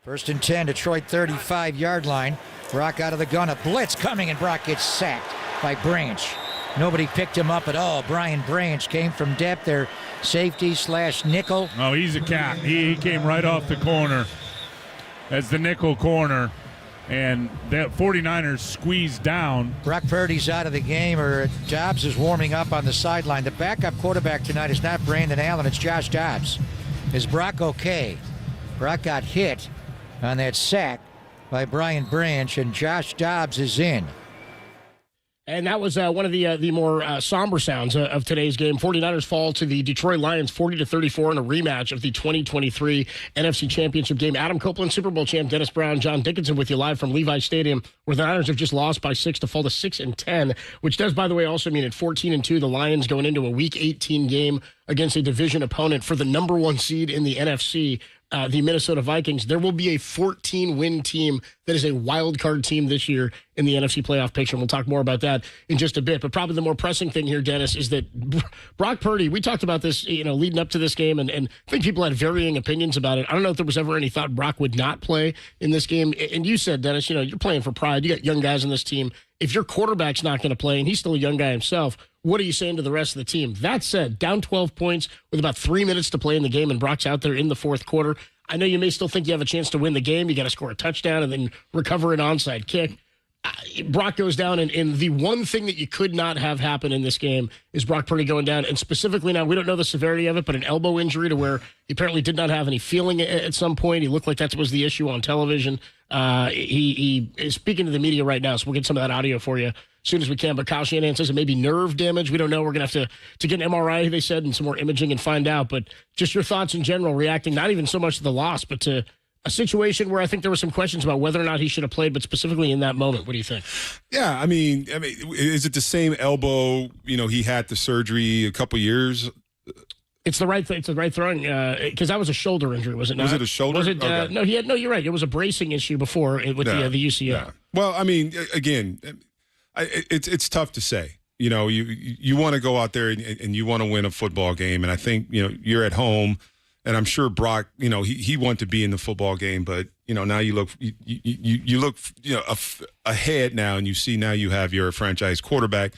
First and 10, Detroit 35-yard line. Brock out of the gun, a blitz coming, and Brock gets sacked by Branch. Nobody picked him up at all. Brian Branch came from depth there, safety / nickel. Oh, he's a cat. He came right off the corner as the nickel corner, and that 49ers squeezed down. Brock Purdy's out of the game, or Dobbs is warming up on the sideline. The backup quarterback tonight is not Brandon Allen, it's Josh Dobbs. Is Brock okay? Brock got hit on that sack by Brian Branch, and Josh Dobbs is in. And that was one of the more somber sounds of today's game. 49ers fall to the Detroit Lions 40-34 in a rematch of the 2023 NFC Championship game. Adam Copeland, Super Bowl champ, Dennis Brown, John Dickinson with you live from Levi Stadium, where the Niners have just lost by 6 to fall to 6-10, which does, by the way, also mean at 14-2, the Lions going into a Week 18 game against a division opponent for the number 1 seed in the NFC. The Minnesota Vikings. There will be a 14-win team that is a wild card team this year in the NFC playoff picture. And we'll talk more about that in just a bit. But probably the more pressing thing here, Dennis, is that Brock Purdy, we talked about this, leading up to this game, and I think people had varying opinions about it. I don't know if there was ever any thought Brock would not play in this game. And you said, Dennis, you're playing for pride. You got young guys in this team. If your quarterback's not going to play, and he's still a young guy himself, what are you saying to the rest of the team? That said, down 12 points with about 3 minutes to play in the game, and Brock's out there in the fourth quarter. I know you may still think you have a chance to win the game. You got to score a touchdown and then recover an onside kick. Brock goes down, and the one thing that you could not have happen in this game is Brock Purdy going down. And specifically now, we don't know the severity of it, but an elbow injury to where he apparently did not have any feeling at some point. He looked like that was the issue on television. He is speaking to the media right now, so we'll get some of that audio for you as soon as we can. But Kyle Shanahan says it may be nerve damage. We don't know. We're going to have to get an MRI, they said, and some more imaging and find out. But just your thoughts in general, reacting not even so much to the loss, but to a situation where I think there were some questions about whether or not he should have played, but specifically in that moment. What do you think? Yeah, I mean, is it the same elbow? He had the surgery a couple years. It's the right throwing, because that was a shoulder injury, was it not? Was it a shoulder? Was it? Okay. No, you're right. It was a bracing issue before with the UCL. Yeah. Well, I mean, again, it's tough to say. You want to go out there and you want to win a football game, and I think you're at home. And I'm sure Brock, he wanted to be in the football game, but now you look ahead now, and you see now you have your franchise quarterback.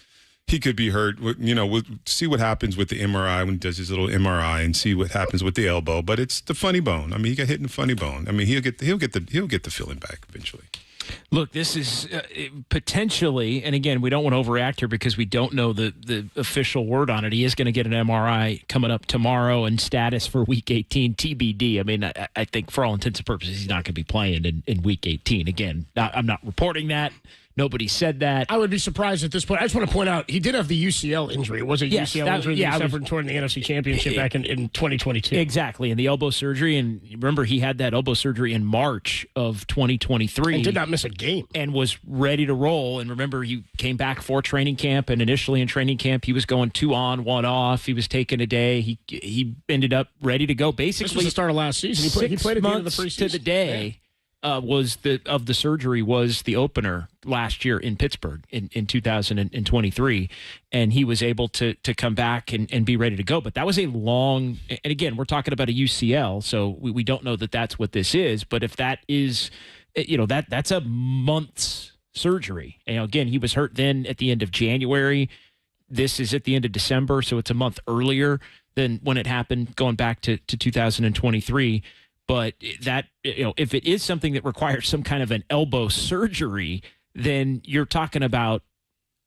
He could be hurt. We'll see what happens with the MRI when he does his little MRI, and see what happens with the elbow. But it's the funny bone. I mean, he got hit in the funny bone. I mean, he'll get the feeling back eventually. Look, this is potentially, and again, we don't want to overreact here because we don't know the official word on it. He is going to get an MRI coming up tomorrow, and status for Week 18 TBD. I mean, I think for all intents and purposes, he's not going to be playing in Week 18. Again, I'm not reporting that. Nobody said that. I would be surprised at this point. I just want to point out, he did have the UCL injury. It was a UCL injury that he suffered toward the NFC Championship back in 2022. Exactly, and the elbow surgery. And remember, he had that elbow surgery in March of 2023. And did not miss a game. And was ready to roll. And remember, he came back for training camp, and initially in training camp, he was going 2 on, 1 off. He was taking a day. He ended up ready to go. Basically, this was the start of last season. He played at the end of the preseason. To the day. Yeah. The surgery was the opener last year in Pittsburgh in 2023, and he was able to come back and be ready to go. But that was a long, and again, we're talking about a UCL, so we don't know that that's what this is. But if that is, that's a month's surgery. And again, he was hurt then at the end of January. This is at the end of December, so it's a month earlier than when it happened, going back to 2023. But that, if it is something that requires some kind of an elbow surgery, then you're talking about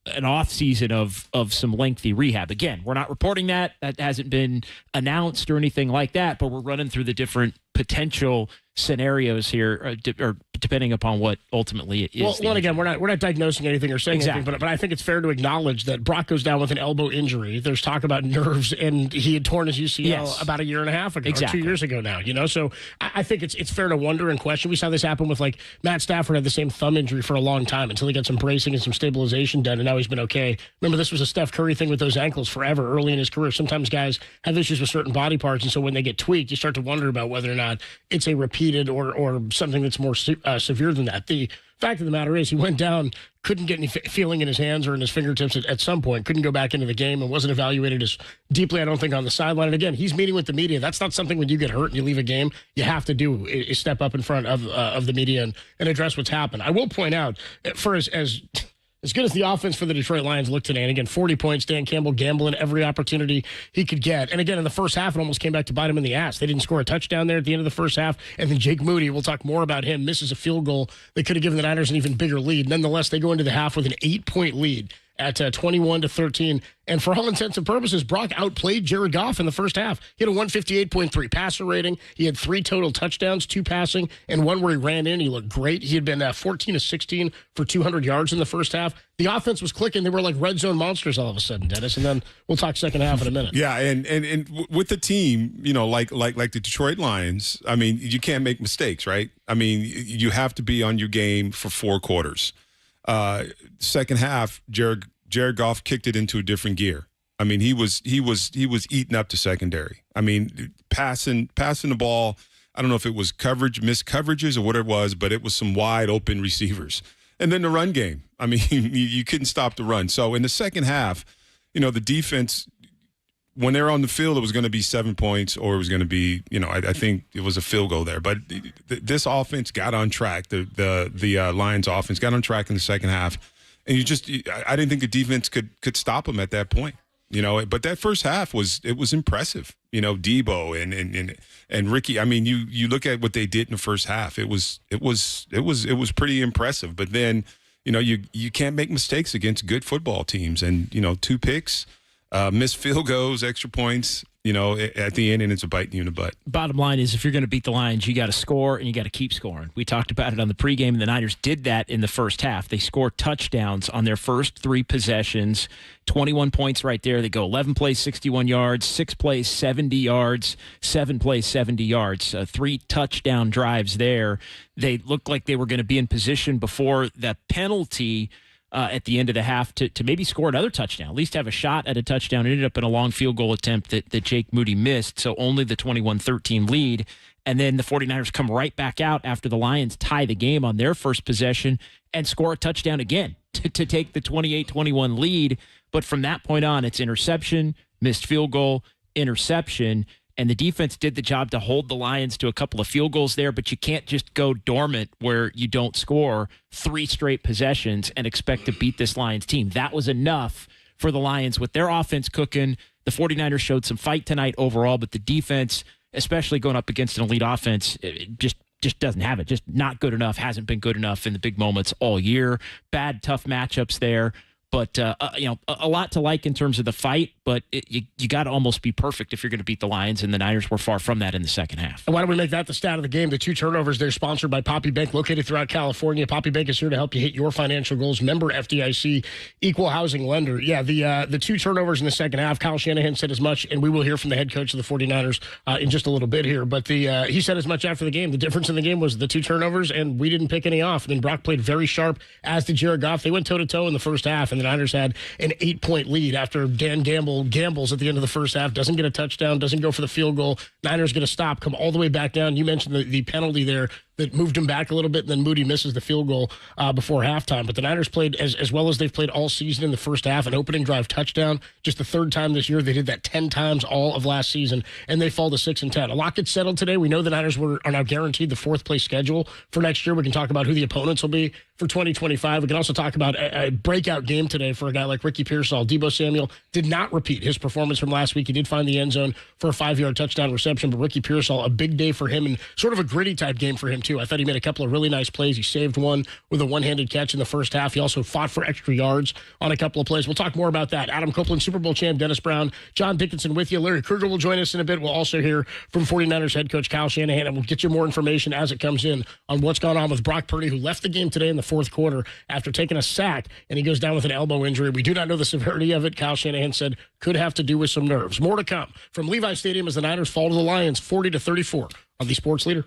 an off season of some lengthy rehab. Again, we're not reporting that. That hasn't been announced or anything like that, but we're running through the different potential scenarios here, or depending upon what ultimately it is. Well, again, we're not diagnosing anything or saying anything, but I think it's fair to acknowledge that Brock goes down with an elbow injury. There's talk about nerves, and he had torn his UCL about a year and a half ago, or 2 years ago now. So I think it's fair to wonder and question. We saw this happen with Matt Stafford had the same thumb injury for a long time until he got some bracing and some stabilization done, and now he's been okay. Remember, this was a Steph Curry thing with those ankles forever early in his career. Sometimes guys have issues with certain body parts, and so when they get tweaked, you start to wonder about whether or not it's a repeated or something that's more severe than that. The Fact of the matter is he went down, couldn't get any feeling in his hands or in his fingertips at some point, couldn't go back into the game and wasn't evaluated as deeply, I don't think, on the sideline. And again, he's meeting with the media. That's not something when you get hurt and you leave a game, you have to do is step up in front of the media and address what's happened. I will point out, for as good as the offense for the Detroit Lions looked today, and again, 40 points, Dan Campbell gambling every opportunity he could get. And again, in the first half, it almost came back to bite him in the ass. They didn't score a touchdown there at the end of the first half. And then Jake Moody, we'll talk more about him, misses a field goal that could have given the Niners an even bigger lead. Nonetheless, they go into the half with an 8-point lead at 21-13. And for all intents and purposes, Brock outplayed Jared Goff in the first half. He had a 158.3 passer rating. He had 3 total touchdowns, 2 passing, and 1 where he ran in. He looked great. He had been 14-16 for 200 yards in the first half. The offense was clicking. They were like red zone monsters all of a sudden, Dennis. And then we'll talk second half in a minute. Yeah, and with the team, like the Detroit Lions, I mean, you can't make mistakes, right? I mean, you have to be on your game for 4 quarters. Second half, Jared Goff kicked it into a different gear. I mean, he was eating up the secondary. I mean, passing the ball. I don't know if it was missed coverages or what it was, but it was some wide open receivers. And then the run game. I mean, you couldn't stop the run. So in the second half, the defense, when they're on the field, it was going to be 7 points, or it was going to be, I think it was a field goal there. But this offense got on track. The Lions offense got on track in the second half, and I didn't think the defense could stop them at that point. But that first half was impressive. Debo and Ricky. I mean, you look at what they did in the first half. It was pretty impressive. But then, you can't make mistakes against good football teams. And 2 picks. Missed field goals, extra points, at the end, and it's a bite you in the butt. Bottom line is, if you're going to beat the Lions, you got to score and you got to keep scoring. We talked about it on the pregame, and the Niners did that in the first half. They scored touchdowns on their first 3 possessions, 21 points right there. They go 11 plays, 61 yards, 6 plays, 70 yards, 7 plays, 70 yards, 3 touchdown drives there. They looked like they were going to be in position before the penalty at the end of the half to maybe score another touchdown, at least have a shot at a touchdown. It ended up in a long field goal attempt that Jake Moody missed, so only the 21-13 lead. And then the 49ers come right back out after the Lions tie the game on their first possession and score a touchdown again to take the 28-21 lead. But from that point on, it's interception, missed field goal, interception. And the defense did the job to hold the Lions to a couple of field goals there, but you can't just go dormant where you don't score 3 straight possessions and expect to beat this Lions team. That was enough for the Lions with their offense cooking. The 49ers showed some fight tonight overall, but the defense, especially going up against an elite offense, it just doesn't have it. Just not good enough, hasn't been good enough in the big moments all year. Bad, tough matchups there. But, a lot to like in terms of the fight, but you got to almost be perfect if you're going to beat the Lions, and the Niners were far from that in the second half. And why don't we make that the stat of the game? The 2 turnovers, they're sponsored by Poppy Bank, located throughout California. Poppy Bank is here to help you hit your financial goals. Member FDIC, equal housing lender. Yeah, the 2 turnovers in the second half, Kyle Shanahan said as much, and we will hear from the head coach of the 49ers in just a little bit here. But he said as much after the game. The difference in the game was the 2 turnovers, and we didn't pick any off. I mean, Brock played very sharp, as did Jared Goff. They went toe-to-toe in the first half, and the Niners had an 8-point lead after Dan gambles at the end of the first half, doesn't get a touchdown, doesn't go for the field goal. Niners going to stop, come all the way back down. You mentioned the penalty there that moved him back a little bit, and then Moody misses the field goal before halftime. But the Niners played as well as they've played all season in the first half, an opening drive touchdown, just the 3rd time this year. They did that 10 times all of last season, and they fall to 6-10. A lot gets settled today. We know the Niners are now guaranteed the 4th place schedule for next year. We can talk about who the opponents will be for 2025. We can also talk about a breakout game today for a guy like Ricky Pearsall. Debo Samuel did not repeat his performance from last week. He did find the end zone for a 5-yard touchdown reception, but Ricky Pearsall, a big day for him and sort of a gritty type game for him too. I thought he made a couple of really nice plays. He saved one with a one-handed catch in the first half. He also fought for extra yards on a couple of plays. We'll talk more about that. Adam Copeland, Super Bowl champ, Dennis Brown, John Dickinson with you. Larry Krueger will join us in a bit. We'll also hear from 49ers head coach Kyle Shanahan, and we'll get you more information as it comes in on what's gone on with Brock Purdy, who left the game today in the 4th quarter after taking a sack, and he goes down with an elbow injury. We do not know the severity of it. Kyle Shanahan said could have to do with some nerves. More to come from Levi Stadium as the Niners fall to the Lions 40-34 on the Sports Leader.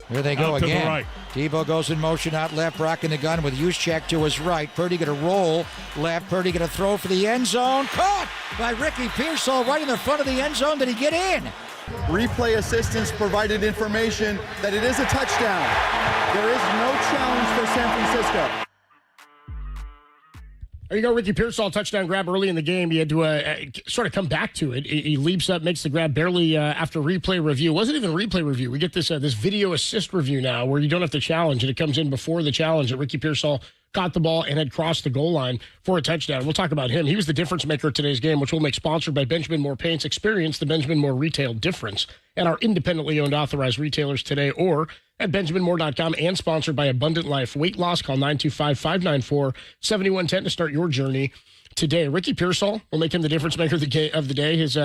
Here they go Out to the again. right. Debo goes in motion out left, rocking the gun with Juszczyk to his right. Purdy going to roll left. Purdy going to throw for the end zone. Caught by Ricky Pearsall right in the front of the end zone. Did he get in? Replay assistance provided information that it is a touchdown. There is no challenge for San Francisco. There you go, Ricky Pearsall, touchdown grab early in the game. He had to sort of come back to it. He leaps up, makes the grab barely after replay review. It wasn't even replay review. We get this video assist review now where you don't have to challenge, and it comes in before the challenge that Ricky Pearsall caught the ball and had crossed the goal line for a touchdown. We'll talk about him. He was the difference maker of today's game, which we'll make sponsored by Benjamin Moore Paints. Experience the Benjamin Moore retail difference at our independently owned authorized retailers today or at BenjaminMoore.com, and sponsored by Abundant Life. Weight loss, call 925-594-7110 to start your journey today. Ricky Pearsall will make him the difference maker of the day. His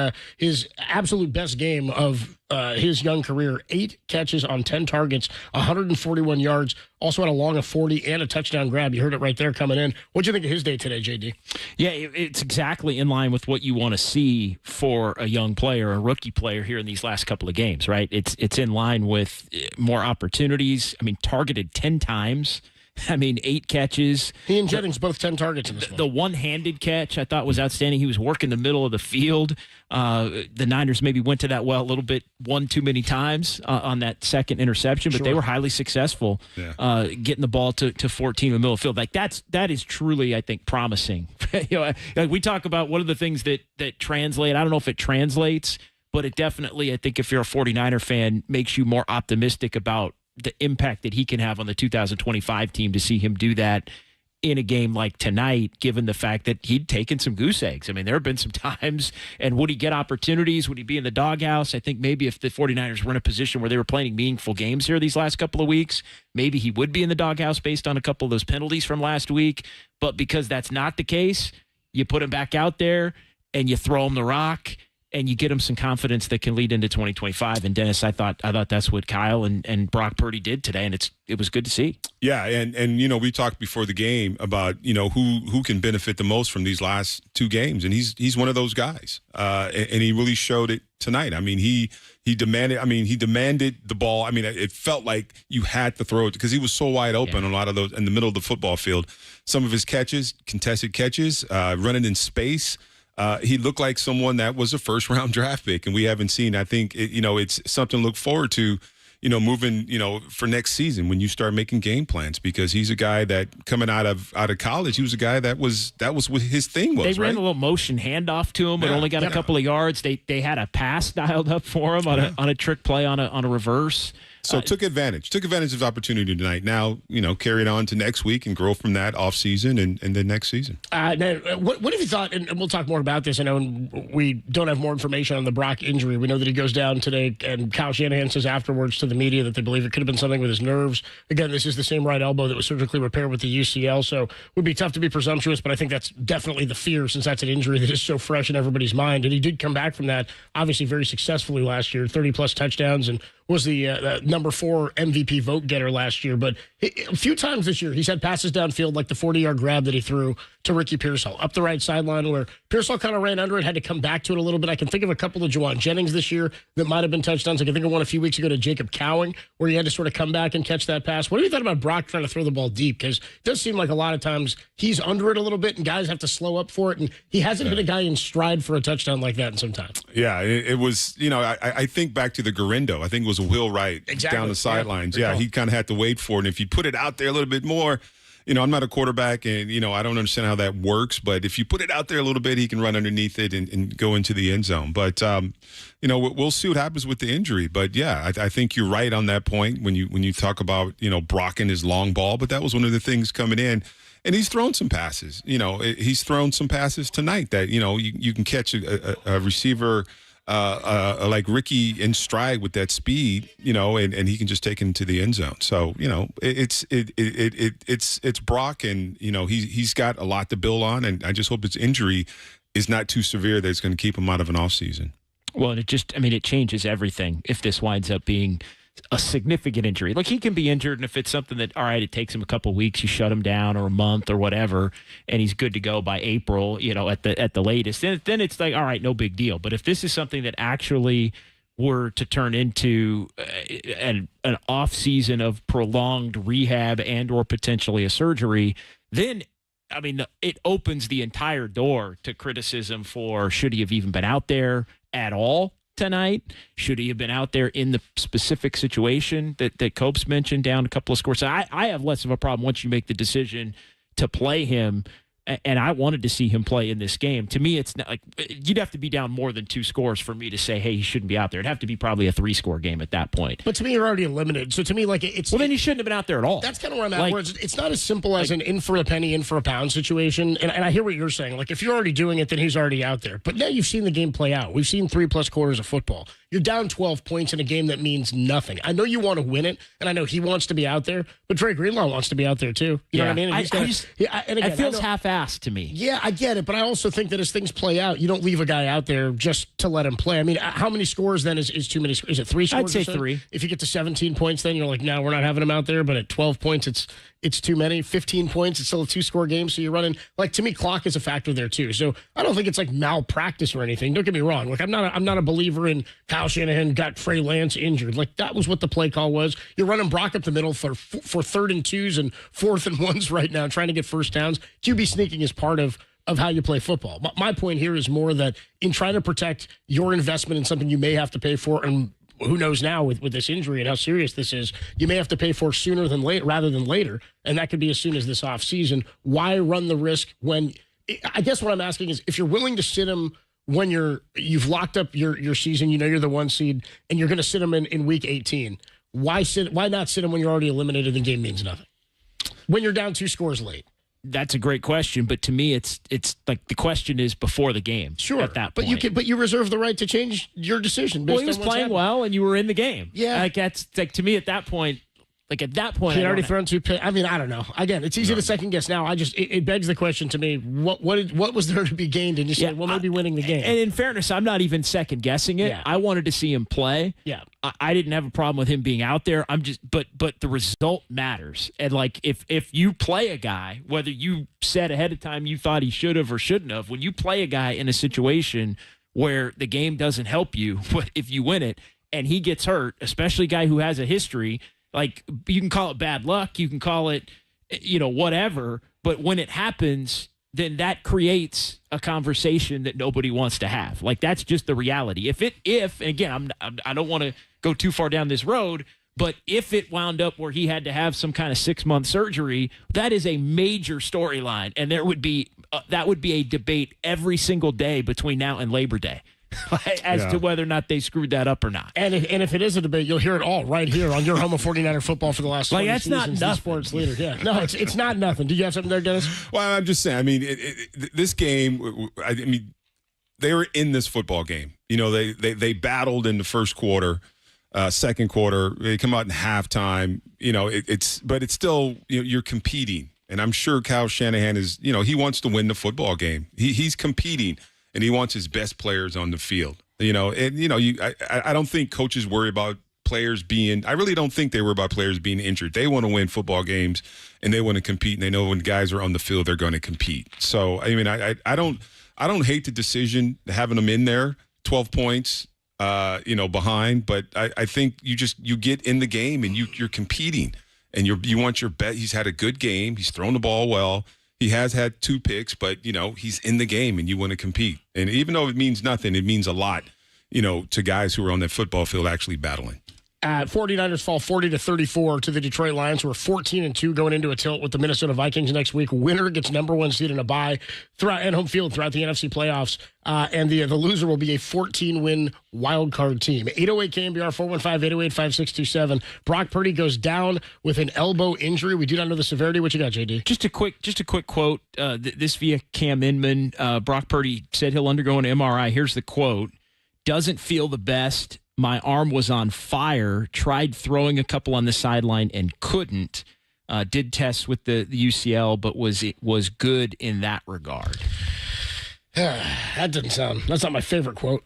absolute best game of his young career, 8 catches on 10 targets, 141 yards, also had a long of 40 and a touchdown grab. You heard it right there coming in. What'd you think of his day today, JD? Yeah, it's exactly in line with what you want to see for a young player, a rookie player here in these last couple of games, right? It's in line with more opportunities. I mean, targeted 10 times. I mean, 8 catches. He and Jennings both 10 targets in this one. The one-handed catch I thought was outstanding. He was working the middle of the field. The Niners maybe went to that well a little bit, one too many times on that second interception, but they were highly successful getting the ball to 14 in the middle of the field. Like that is truly, I think, promising. Like we talk about what are the things that translate. I don't know if it translates, but it definitely, I think, if you're a 49er fan, makes you more optimistic about the impact that he can have on the 2025 team to see him do that in a game like tonight, given the fact that he'd taken some goose eggs. I mean, there have been some times, and would he get opportunities? Would he be in the doghouse? I think maybe if the 49ers were in a position where they were playing meaningful games here these last couple of weeks, maybe he would be in the doghouse based on a couple of those penalties from last week. But because that's not the case, you put him back out there and you throw him the rock, and you get him some confidence that can lead into 2025. And Dennis, I thought that's what Kyle and Brock Purdy did today, and it was good to see. Yeah, and you know, we talked before the game about, you know, who can benefit the most from these last 2 games, and he's one of those guys. And he really showed it tonight. I mean, he He demanded the ball. I mean, it felt like you had to throw it because he was so wide open on a lot of those in the middle of the football field. Some of his catches, contested catches, running in space. He looked like someone that was a first-round draft pick, and we haven't seen. I think it's something to look forward to. Moving, for next season when you start making game plans, because he's a guy that coming out of college, he was a guy that was what his thing was. They ran a little motion handoff to him, but only got a couple of yards. They had a pass dialed up for him on a trick play on a reverse. So took advantage of the opportunity tonight. Now, carry it on to next week and grow from that off season and then next season. Now, what have you thought, and we'll talk more about this. I know we don't have more information on the Brock injury. We know that he goes down today, and Kyle Shanahan says afterwards to the media that they believe it could have been something with his nerves. Again, this is the same right elbow that was surgically repaired with the UCL, so it would be tough to be presumptuous, but I think that's definitely the fear since that's an injury that is so fresh in everybody's mind. And he did come back from that, obviously very successfully last year, 30-plus touchdowns, and was the number 4 MVP vote getter last year. But a few times this year, he's had passes downfield like the 40-yard grab that he threw to Ricky Pearsall up the right sideline where Pearsall kind of ran under it, had to come back to it a little bit. I can think of a couple of Juwan Jennings this year that might have been touchdowns. I can think of one a few weeks ago to Jacob Cowing where he had to sort of come back and catch that pass. What do you thought about Brock trying to throw the ball deep? Because it does seem like a lot of times he's under it a little bit and guys have to slow up for it. And he hasn't hit a guy in stride for a touchdown like that in some time. Yeah, it was, I think back to the Garindo. I think it was Will Wright down the sidelines. Yeah, he kind of had to wait for it. And if you put it out there a little bit more, I'm not a quarterback and, I don't understand how that works. But if you put it out there a little bit, he can run underneath it and go into the end zone. But, we'll see what happens with the injury. But, yeah, I think you're right on that point when you talk about, Brock and his long ball. But that was one of the things coming in. And he's thrown some passes. He's thrown some passes tonight that, you can catch a receiver like Ricky in stride with that speed, and he can just take it into the end zone. So, it's Brock, and he's got a lot to build on, and I just hope his injury is not too severe that it's going to keep him out of an offseason. Well, and it changes everything if this winds up being a significant injury. Like, he can be injured, and if it's something that, all right, it takes him a couple of weeks, you shut him down, or a month or whatever, and he's good to go by April, at the latest, then it's like, all right, no big deal. But if this is something that actually were to turn into an off season of prolonged rehab and or potentially a surgery, then it opens the entire door to criticism for should he have even been out there at all tonight? Should he have been out there in the specific situation that Copes mentioned, down a couple of scores? So I have less of a problem once you make the decision to play him, and I wanted to see him play in this game. To me, it's not like you'd have to be down more than 2 scores for me to say, hey, he shouldn't be out there. It'd have to be probably a 3-score game at that point. But to me, you're already eliminated. So to me, it's... Well, then he shouldn't have been out there at all. That's kind of where I'm at. Where it's not as simple as an in for a penny, in for a pound situation. And I hear what you're saying. Like, if you're already doing it, then he's already out there. But now you've seen the game play out. We've seen 3+ quarters of football. You're down 12 points in a game that means nothing. I know you want to win it, and I know he wants to be out there, but Drake Greenlaw wants to be out there too. You know what I mean? And it feels half-assed to me. Yeah, I get it, but I also think that as things play out, you don't leave a guy out there just to let him play. I mean, how many scores then is too many? Is it 3 scores? I'd say 3. If you get to 17 points, then you're like, no, we're not having him out there. But at 12 points, it's too many. 15 points, it's still a 2-score game. So you're running, to me, clock is a factor there too. So I don't think it's like malpractice or anything. Don't get me wrong. Like, I'm not a believer in Kyle Shanahan got Trey Lance injured. Like, that was what the play call was. You're running Brock up the middle for 3rd and 2s and 4th and 1s right now, trying to get first downs. QB sneaking is part of how you play football. My point here is more that in trying to protect your investment in something you may have to pay for, and who knows now with this injury and how serious this is, you may have to pay for sooner than later rather than later, and that could be as soon as this offseason. Why run the risk when – I guess what I'm asking is if you're willing to sit him when you've locked up your season, you're the 1 seed, and you're going to sit him in week 18, why not sit him when you're already eliminated and the game means nothing? When you're down 2 scores late. That's a great question, but to me, it's like the question is before the game. Sure, at that point. But you reserve the right to change your decision. Well, he was playing well, and you were in the game. Yeah, that's to me at that point. Like, at that point, he had already thrown 2 picks. I mean, I don't know. Again, it's easy to second guess now. It begs the question to me: what was there to be gained? And you said, well, maybe winning the game. And in fairness, I'm not even second guessing it. Yeah. I wanted to see him play. Yeah, I didn't have a problem with him being out there. But the result matters. And like, if you play a guy, whether you said ahead of time you thought he should have or shouldn't have, when you play a guy in a situation where the game doesn't help you, but if you win it, and he gets hurt, especially a guy who has a history, like you can call it bad luck, you can call it, whatever, but when it happens, then that creates a conversation that nobody wants to have. Like, that's just the reality. And again, I don't want to go too far down this road, but if it wound up where he had to have some kind of 6-month surgery, that is a major storyline, and that would be a debate every single day between now and Labor Day as to whether or not they screwed that up or not. And if it is a debate, you'll hear it all right here on your home of 49er football for the last 20 that's not seasons, nothing. the sports leader. Yeah, no, it's not nothing. Do you have something there, Dennis? Well, I'm just saying. I mean, this game. I mean, they were in this football game. They battled in the first quarter. Second quarter, they come out in halftime. But it's still you're competing, and I'm sure Kyle Shanahan is. He wants to win the football game. He's competing, and he wants his best players on the field. I don't think coaches worry about players being. I really don't think they worry about players being injured. They want to win football games, and they want to compete, and they know when guys are on the field, they're going to compete. So I mean, I don't hate the decision having them in there, 12 points. Behind, but I think you get in the game and you're competing and you want your bet. He's had a good game. He's thrown the ball well. He has had 2 picks, but he's in the game and you want to compete. And even though it means nothing, it means a lot, to guys who are on that football field actually battling. 49ers fall 40-34 to the Detroit Lions, who are 14-2 going into a tilt with the Minnesota Vikings next week. Winner gets number 1 seed in a bye and home field throughout the NFC playoffs. And the loser will be a 14-win wild card team. 808 KNBR 415-808-5627. Brock Purdy goes down with an elbow injury. We do not know the severity. What you got, JD? Just a quick quote. This via Cam Inman. Brock Purdy said he'll undergo an MRI. Here's the quote: "Doesn't feel the best. My arm was on fire. Tried throwing a couple on the sideline and couldn't. Did tests with the UCL, but was good in that regard." That's not my favorite quote.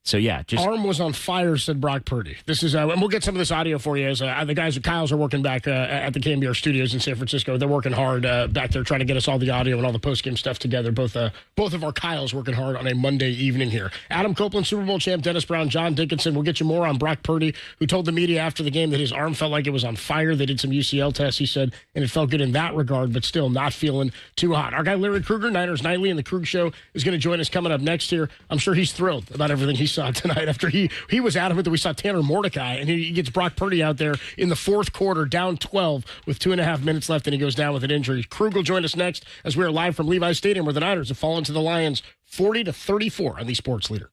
So, yeah, just arm was on fire, said Brock Purdy. This is, and we'll get some of this audio for you as the guys at Kyle's are working back at the KNBR studios in San Francisco. They're working hard back there trying to get us all the audio and all the postgame stuff together. Both of our Kyles working hard on a Monday evening here. Adam Copeland, Super Bowl champ, Dennis Brown, John Dickinson. We'll get you more on Brock Purdy, who told the media after the game that his arm felt like it was on fire. They did some UCL tests, he said, and it felt good in that regard, but still not feeling too hot. Our guy Larry Krueger, Niners Nightly, and the Krug Show is going to join us coming up next here. I'm sure he's thrilled about everything he saw tonight after he was adamant that we saw Tanner Mordecai, and he gets Brock Purdy out there in the fourth quarter, down 12 with 2.5 minutes left, and he goes down with an injury. Krug will join us next as we are live from Levi's Stadium, where the Niners have fallen to the Lions 40-34 on the Sports Leader.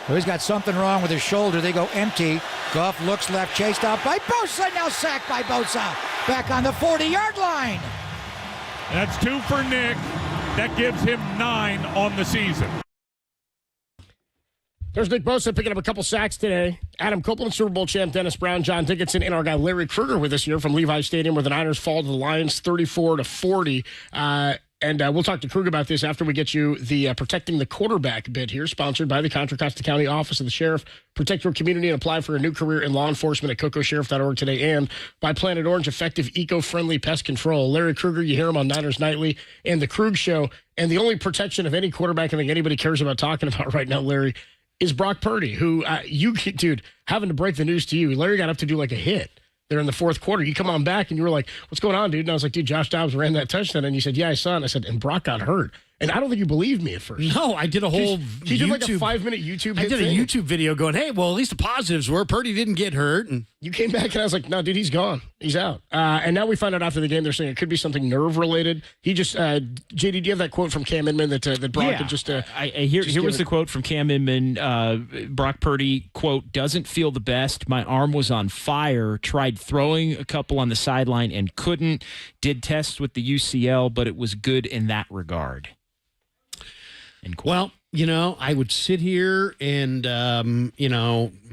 So he's got something wrong with his shoulder. They go empty. Goff looks left, chased out by Bosa. Now sacked by Bosa. Back on the 40-yard line. That's 2 for Nick. That gives him 9 on the season. There's Nick Bosa picking up a couple sacks today. Adam Copeland, Super Bowl champ Dennis Brown, John Dickinson, and our guy Larry Krueger with us here from Levi Stadium, where the Niners fall to the Lions 34-40. And we'll talk to Krueger about this after we get you the Protecting the Quarterback bit here, sponsored by the Contra Costa County Office of the Sheriff. Protect your community and apply for a new career in law enforcement at cocosheriff.org today, and by Planet Orange, effective, eco-friendly pest control. Larry Krueger, you hear him on Niners Nightly and the Krug Show. And the only protection of any quarterback I think anybody cares about talking about right now, Larry, is Brock Purdy, who dude, having to break the news to you, Larry got up to do like a hit there in the fourth quarter. You come on back and you were like, what's going on, dude? And I was like, dude, Josh Dobbs ran that touchdown. And you said, yeah, I saw it. And I said, and Brock got hurt. And I don't think you believed me at first. No, I did a whole He did like a 5-minute YouTube I did a YouTube video going, hey, well, at least the positives were Purdy didn't get hurt. And you came back and I was like, no, dude, he's gone. He's out. And now we find out after the game they're saying it could be something nerve-related. He just, JD, do you have that quote from Cam Inman that Brock could just... Here was the quote from Cam Inman. Brock Purdy, quote, doesn't feel the best. My arm was on fire. Tried throwing a couple on the sideline and couldn't. Did tests with the UCL, but it was good in that regard. Well, I would sit here and,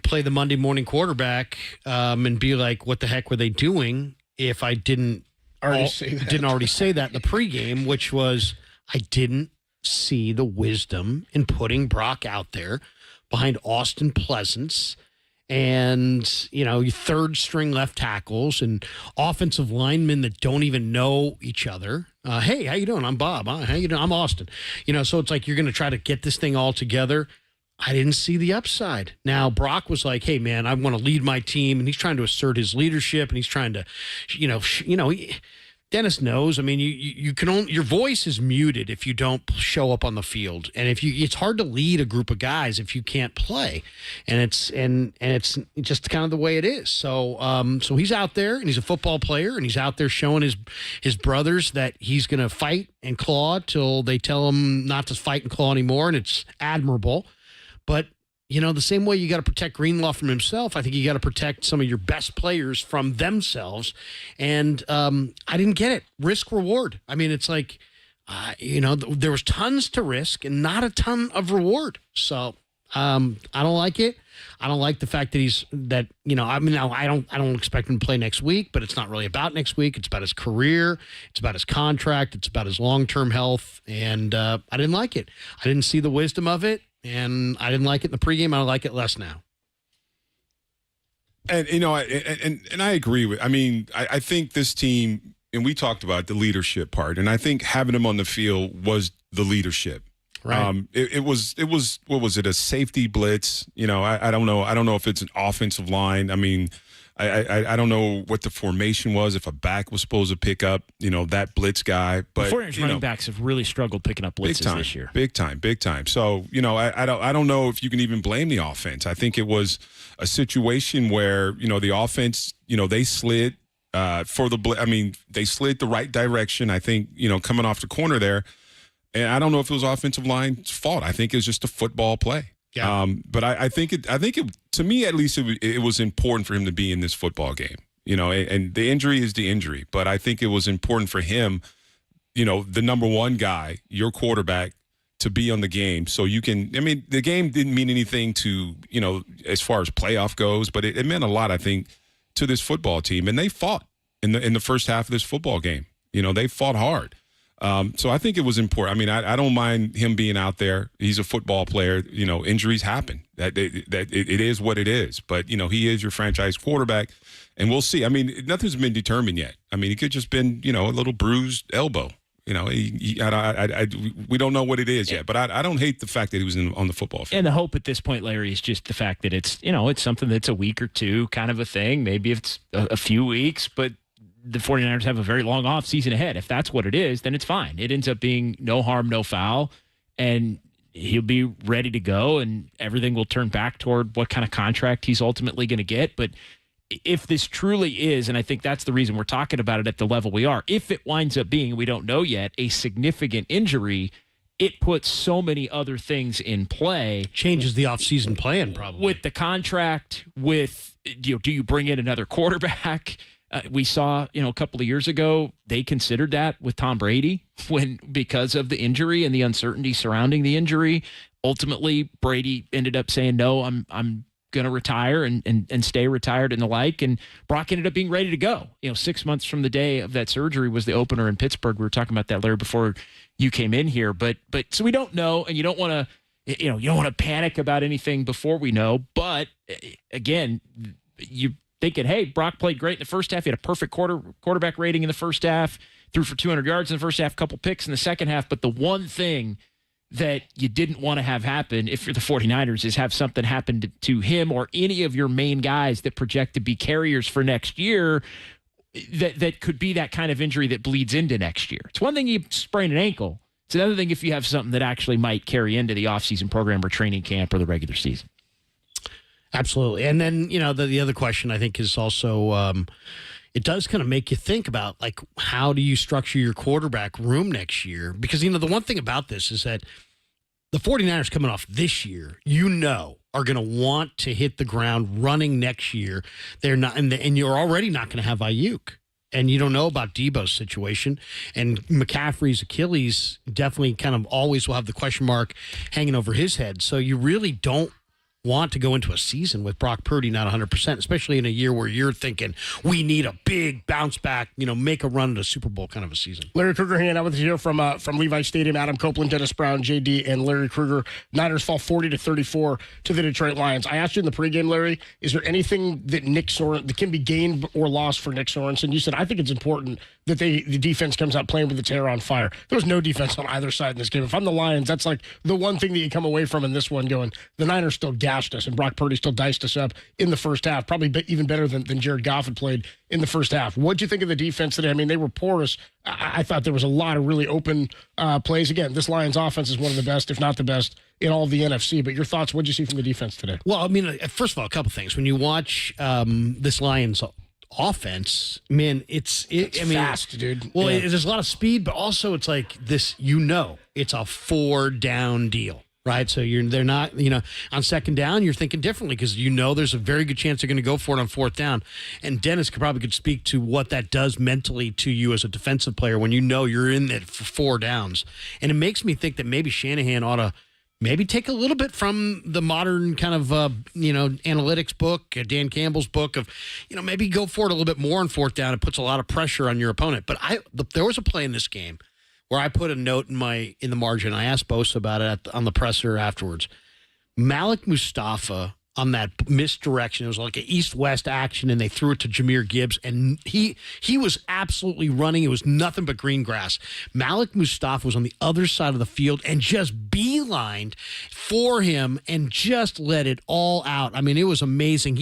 play the Monday morning quarterback and be like, what the heck were they doing if I didn't already say that in the pregame, which was I didn't see the wisdom in putting Brock out there behind Austin Pleasance and, third string left tackles and offensive linemen that don't even know each other. Hey, how you doing? I'm Bob. How you doing? I'm Austin. So it's like you're going to try to get this thing all together. I didn't see the upside. Now, Brock was like, hey, man, I want to lead my team. And he's trying to assert his leadership. And he's trying to, Dennis knows. I mean, you can only, your voice is muted if you don't show up on the field, and it's hard to lead a group of guys if you can't play, and it's just kind of the way it is. So so he's out there and he's a football player and he's out there showing his brothers that he's going to fight and claw till they tell him not to fight and claw anymore, and it's admirable. But the same way you got to protect Greenlaw from himself, I think you got to protect some of your best players from themselves. And I didn't get it. Risk reward. I mean, it's like, there was tons to risk and not a ton of reward. So I don't like it. I don't like the fact that I don't expect him to play next week, but it's not really about next week. It's about his career. It's about his contract. It's about his long-term health. And I didn't like it. I didn't see the wisdom of it. And I didn't like it in the pregame. I don't like it less now. And I agree with. I mean, I think this team, and we talked about the leadership part, and I think having him on the field was the leadership. Right. It was what was it, a safety blitz? I don't know. I don't know if it's an offensive line. I mean, I don't know what the formation was, if a back was supposed to pick up, that blitz guy. But the 49ers running backs have really struggled picking up blitzes this year. Big time. So, I don't know if you can even blame the offense. I think it was a situation where, the offense, they slid for the blitz. I mean, they slid the right direction, I think, coming off the corner there. And I don't know if it was offensive line's fault. I think it was just a football play. Yeah. But I think it, to me at least, it was important for him to be in this football game. And the injury is the injury, but I think it was important for him, the number one guy, your quarterback, to be on the game. So you can, the game didn't mean anything to, as far as playoff goes, but it meant a lot, I think, to this football team. And they fought in the first half of this football game. They fought hard. So I think it was important. I don't mind him being out there. He's a football player. Injuries happen. That it is what it is. But he is your franchise quarterback, and we'll see. Nothing's been determined yet. It could just been a little bruised elbow. We don't know what it is yet. But I don't hate the fact that he was on the football field. And the hope at this point, Larry, is just the fact that it's it's something that's a week or two kind of a thing. Maybe it's a few weeks, but the 49ers have a very long off season ahead. If that's what it is, then it's fine. It ends up being no harm, no foul, and he'll be ready to go, and everything will turn back toward what kind of contract he's ultimately going to get. But if this truly is, and I think that's the reason we're talking about it at the level we are, if it winds up being, we don't know yet, a significant injury, it puts so many other things in play. Changes the offseason plan probably. With the contract, with, do you bring in another quarterback? We saw, a couple of years ago, they considered that with Tom Brady because of the injury and the uncertainty surrounding the injury. Ultimately, Brady ended up saying, no, I'm going to retire and stay retired and the like. And Brock ended up being ready to go. 6 months from the day of that surgery was the opener in Pittsburgh. We were talking about that, Larry, before you came in here. But so we don't know, and you don't want to panic about anything before we know. But again, you thinking, hey, Brock played great in the first half. He had a perfect quarterback rating in the first half, threw for 200 yards in the first half, a couple picks in the second half. But the one thing that you didn't want to have happen if you're the 49ers is have something happen to him or any of your main guys that project to be carriers for next year that could be that kind of injury that bleeds into next year. It's one thing you sprain an ankle. It's another thing if you have something that actually might carry into the offseason program or training camp or the regular season. Absolutely. And then, the other question I think is also it does kind of make you think about, like, how do you structure your quarterback room next year? Because, the one thing about this is that the 49ers coming off this year, are going to want to hit the ground running next year. They're not, and you're already not going to have Ayuk. And you don't know about Debo's situation. And McCaffrey's Achilles definitely kind of always will have the question mark hanging over his head. So you really don't want to go into a season with Brock Purdy not 100%, especially in a year where you're thinking we need a big bounce back, make a run at a Super Bowl kind of a season. Larry Krueger hanging out with us here from Levi Stadium. Adam Copeland, Dennis Brown, JD, and Larry Krueger. Niners fall 40-34 to the Detroit Lions. I asked you in the pregame, Larry, is there anything that that can be gained or lost for Nick Sorensen? You said, I think it's important that the defense comes out playing with its hair on fire. There was no defense on either side in this game. If I'm the Lions, that's like the one thing that you come away from in this one going, the Niners still gashed us, and Brock Purdy still diced us up in the first half, probably even better than Jared Goff had played in the first half. What'd you think of the defense today? I mean, they were porous. I thought there was a lot of really open plays. Again, this Lions offense is one of the best, if not the best, in all of the NFC. But your thoughts, what'd you see from the defense today? Well, I mean, first of all, a couple things. When you watch this Lions offense, man, it's fast, dude. Well, there's a lot of speed, but also it's like this, it's a 4-down deal. Right, so they're not, on second down, you're thinking differently because there's a very good chance they're going to go for it on fourth down. And Dennis could speak to what that does mentally to you as a defensive player when you're in it for 4 downs. And it makes me think that maybe Shanahan ought to maybe take a little bit from the modern kind of, analytics book, Dan Campbell's book of, maybe go for it a little bit more on fourth down. It puts a lot of pressure on your opponent. But there was a play in this game where I put a note in the margin. I asked Bosa about it on the presser afterwards. Malik Mustafa on that misdirection. It was like an east-west action, and they threw it to Jahmyr Gibbs, and he was absolutely running. It was nothing but green grass. Malik Mustafa was on the other side of the field and just beelined for him and just let it all out. I mean, it was amazing.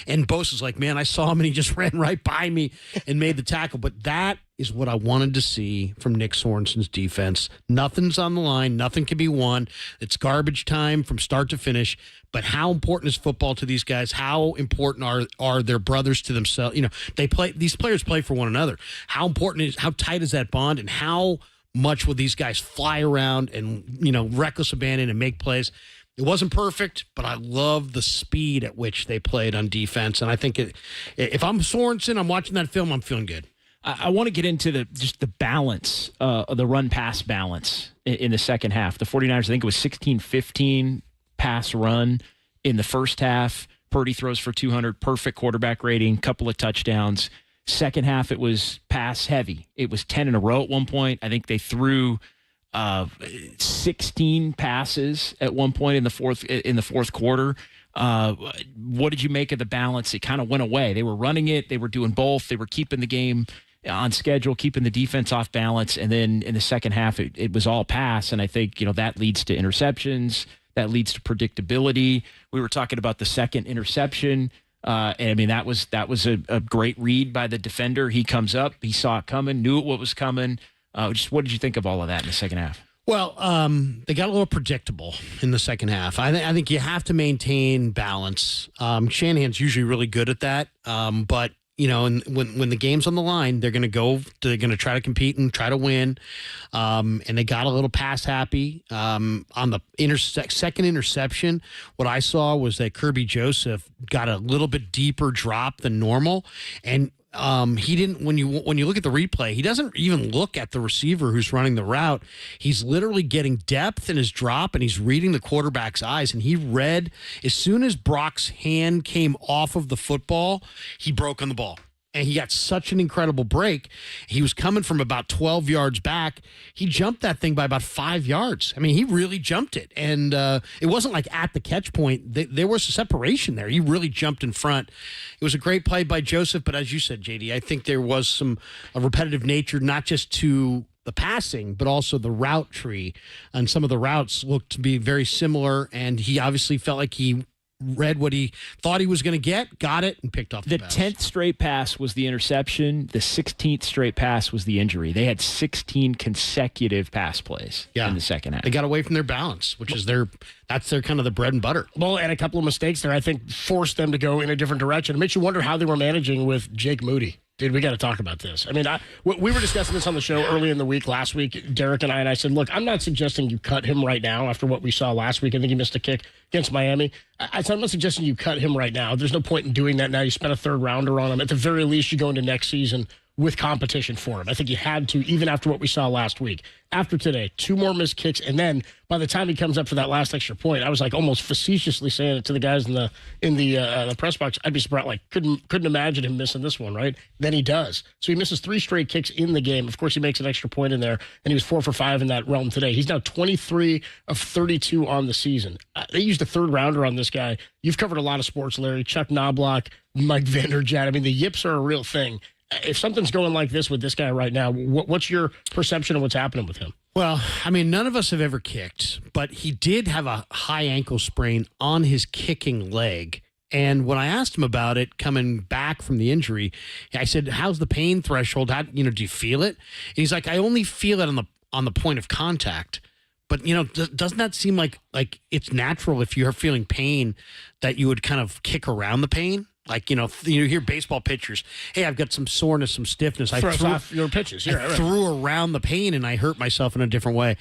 And Bosa's like, man, I saw him, and he just ran right by me and made the tackle. But that is what I wanted to see from Nick Sorensen's defense. Nothing's on the line. Nothing can be won. It's garbage time from start to finish. But how important is football to these guys? How important are their brothers to themselves? These players play for one another. How tight is that bond, and how much will these guys fly around and, reckless abandon and make plays? It wasn't perfect, but I love the speed at which they played on defense. And I think if I'm Sorensen, I'm watching that film, I'm feeling good. I want to get into the balance, the run-pass balance in the second half. The 49ers, I think it was 16-15 pass run in the first half. Purdy throws for 200, perfect quarterback rating, couple of touchdowns. Second half, it was pass heavy. It was 10 in a row at one point. I think they threw 16 passes at one point in the fourth quarter. What did you make of the balance? It kind of went away. They were running it. They were doing both. They were keeping the game on schedule, keeping the defense off balance. And then in the second half, it was all pass. And I think, that leads to interceptions. That leads to predictability. We were talking about the second interception. And I mean, that was a great read by the defender. He comes up, he saw it coming, knew what was coming. What did you think of all of that in the second half? Well, they got a little predictable in the second half. I think you have to maintain balance. Shanahan's usually really good at that. But and when the game's on the line, they're going to try to compete and try to win. And they got a little pass happy on the second interception. What I saw was that Kirby Joseph got a little bit deeper drop than normal, and he didn't. When you look at the replay, he doesn't even look at the receiver who's running the route. He's literally getting depth in his drop, and he's reading the quarterback's eyes. And he read as soon as Brock's hand came off of the football, he broke on the ball. And he got such an incredible break. He was coming from about 12 yards back. He jumped that thing by about 5 yards. I mean, he really jumped it. And it wasn't like at the catch point. There was a separation there. He really jumped in front. It was a great play by Joseph. But as you said, JD, I think there was a repetitive nature, not just to the passing, but also the route tree. And some of the routes looked to be very similar. And he obviously felt like he read what he thought he was going to get, got it, and picked off the pass. 10th straight pass was the interception. The 16th straight pass was the injury. They had 16 consecutive pass plays in the second half. They got away from their balance, which is that's their kind of the bread and butter. Well, and a couple of mistakes there, I think, forced them to go in a different direction. It makes you wonder how they were managing with Jake Moody. Dude, we got to talk about this. I mean, we were discussing this on the show early in the week, last week, Derek and I said, look, I'm not suggesting you cut him right now after what we saw last week. I think he missed a kick against Miami. I said, I'm not suggesting you cut him right now. There's no point in doing that now. You spent a third rounder on him. At the very least, you go into next season with competition for him. I think you had to, even after what we saw last week. After today, 2 more missed kicks, and then by the time he comes up for that last extra point, I was like almost facetiously saying it to the guys in the press box. I'd be surprised, like couldn't imagine him missing this one, right? Then he does. So he misses 3 straight kicks in the game. Of course, he makes an extra point in there, and he was 4 for 5 in that realm today. He's now 23 of 32 on the season. They used a third rounder on this guy. You've covered a lot of sports, Larry. Chuck Knobloch, Mike Vanderjagt. I mean, the yips are a real thing. If something's going like this with this guy right now, what's your perception of what's happening with him? Well, I mean, none of us have ever kicked, but he did have a high ankle sprain on his kicking leg. And when I asked him about it coming back from the injury, I said, how's the pain threshold? Do you feel it? And he's like, I only feel it on the point of contact. But, doesn't that seem like it's natural if you're feeling pain that you would kind of kick around the pain? Like, you hear baseball pitchers, hey, I've got some soreness, some stiffness. I threw off your pitches. Yeah, I threw around the pain and I hurt myself in a different way.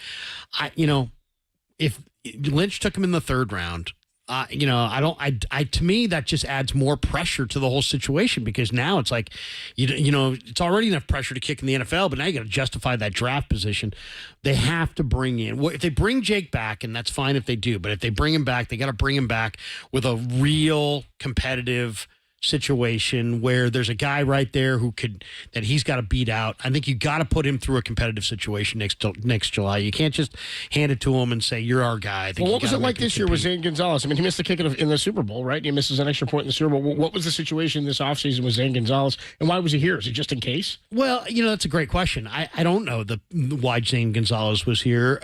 If Lynch took him in the third round, to me, that just adds more pressure to the whole situation because now it's like, it's already enough pressure to kick in the NFL, but now you got to justify that draft position. They have to bring in, if they bring Jake back, and that's fine if they do, but if they bring him back, they got to bring him back with a real competitive situation where there's a guy right there that he's got to beat out. I think you got to put him through a competitive situation next July. You can't just hand it to him and say you're our guy. Well, what was it like this year with Zane Gonzalez? I mean, he missed the kick in the Super Bowl, right? He misses an extra point in the Super Bowl. What was the situation this offseason with Zane Gonzalez, and why was he here? Is it just in case? Well, that's a great question. I don't know why Zane Gonzalez was here.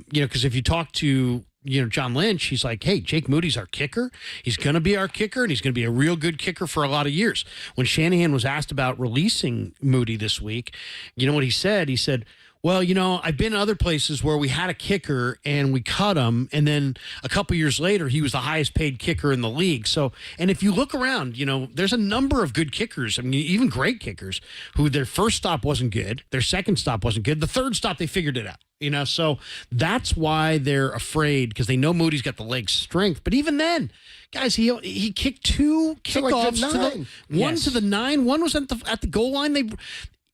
Because if you talk to John Lynch, he's like, hey, Jake Moody's our kicker. He's going to be our kicker, and he's going to be a real good kicker for a lot of years. When Shanahan was asked about releasing Moody this week, you know what he said? He said, well, I've been other places where we had a kicker and we cut him, and then a couple years later, he was the highest paid kicker in the league. So, and if you look around, there's a number of good kickers. I mean, even great kickers who their first stop wasn't good, their second stop wasn't good, the third stop they figured it out. So that's why they're afraid because they know Moody's got the leg strength. But even then, guys, he kicked 2 kickoffs one to the 9, one was at the goal line.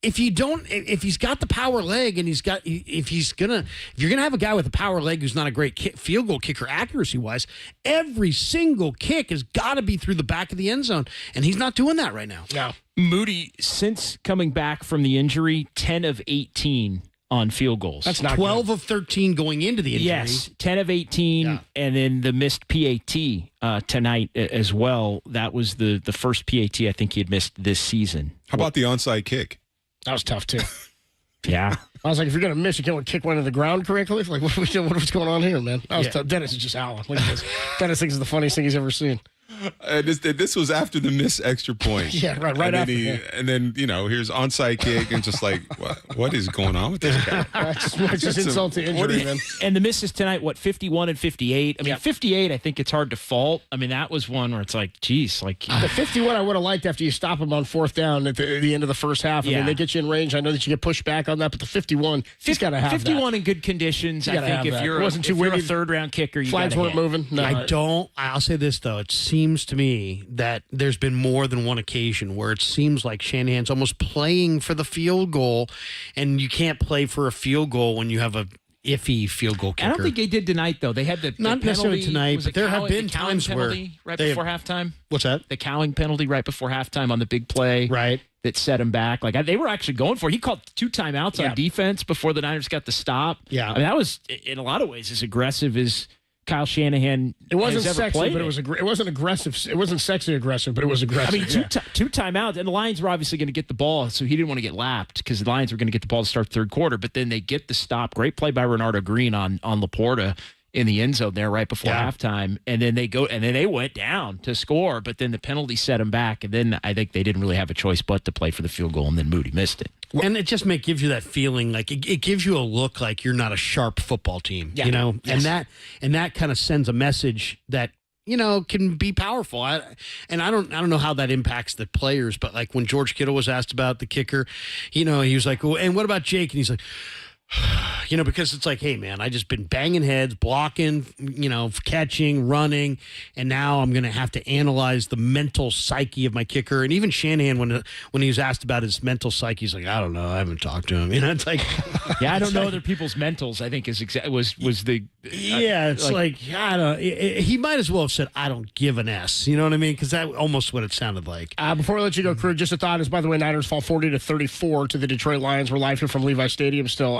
If he's got the power leg and if you're gonna have a guy with a power leg who's not a great field goal kicker accuracy wise, every single kick has got to be through the back of the end zone, and he's not doing that right now. No, Moody, since coming back from the injury, 10 of 18 on field goals. That's not 12 of 13 going into the injury. Yes, 10 of 18, and then the missed PAT tonight as well. That was the first PAT I think he had missed this season. How about the onside kick? That was tough, too. Yeah. I was like, if you're going to miss, you can't kick one to the ground correctly. Like, what's going on here, man? That was tough. Dennis is just howling. Look at this. Dennis thinks it's the funniest thing he's ever seen. And this was after the missed extra point. Yeah, right after. And then, here's onside kick and just like, what is going on with this guy? It's just insult to injury, man. And the misses tonight, 51 and 58? I mean, 58, I think it's hard to fault. I mean, that was one where it's like, geez. Like the 51 I would have liked after you stop them on fourth down at the end of the first half. I mean, they get you in range. I know that you get pushed back on that, but the 51, he's got to have 51 in good conditions, I think, if you're a third-round kicker, you flags weren't moving. No. I'll say this, though. It seems to me that there's been more than one occasion where it seems like Shanahan's almost playing for the field goal, and you can't play for a field goal when you have a iffy field goal kicker. I don't think they did tonight, though. They had the not penalty, necessarily tonight, but there have been times where right before halftime. What's that? The cowing penalty right before halftime on the big play, right? That set him back. Like they were actually going for it. He called 2 timeouts on defense before the Niners got the stop. Yeah, I mean that was in a lot of ways as aggressive as Kyle Shanahan. It wasn't has ever sexy, played but it wasn't aggressive. It wasn't sexy aggressive, but it was aggressive. I mean, two timeouts, and the Lions were obviously going to get the ball, so he didn't want to get lapped because the Lions were going to get the ball to start third quarter. But then they get the stop. Great play by Renardo Green on Laporta in the end zone there right before halftime, and then they went down to score, but then the penalty set them back, and then I think they didn't really have a choice but to play for the field goal, and then Moody missed it. And it just gives you that feeling, like it gives you a look like you're not a sharp football team, yes. and that kind of sends a message that can be powerful. I don't know how that impacts the players, but like when George Kittle was asked about the kicker, he was like, well, and what about Jake? And he's like, because it's like, hey, man, I just been banging heads, blocking, catching, running, and now I'm going to have to analyze the mental psyche of my kicker. And even Shanahan, when he was asked about his mental psyche, he's like, I don't know, I haven't talked to him. It's like, yeah, I don't know other people's mentals. I think was the it's like I don't. He might as well have said, I don't give an S. You know what I mean? Because that almost what it sounded like. Before we let you go, Krug, just a thought is, by the way, Niners fall 40-34 to the Detroit Lions. We're live here from Levi Stadium still.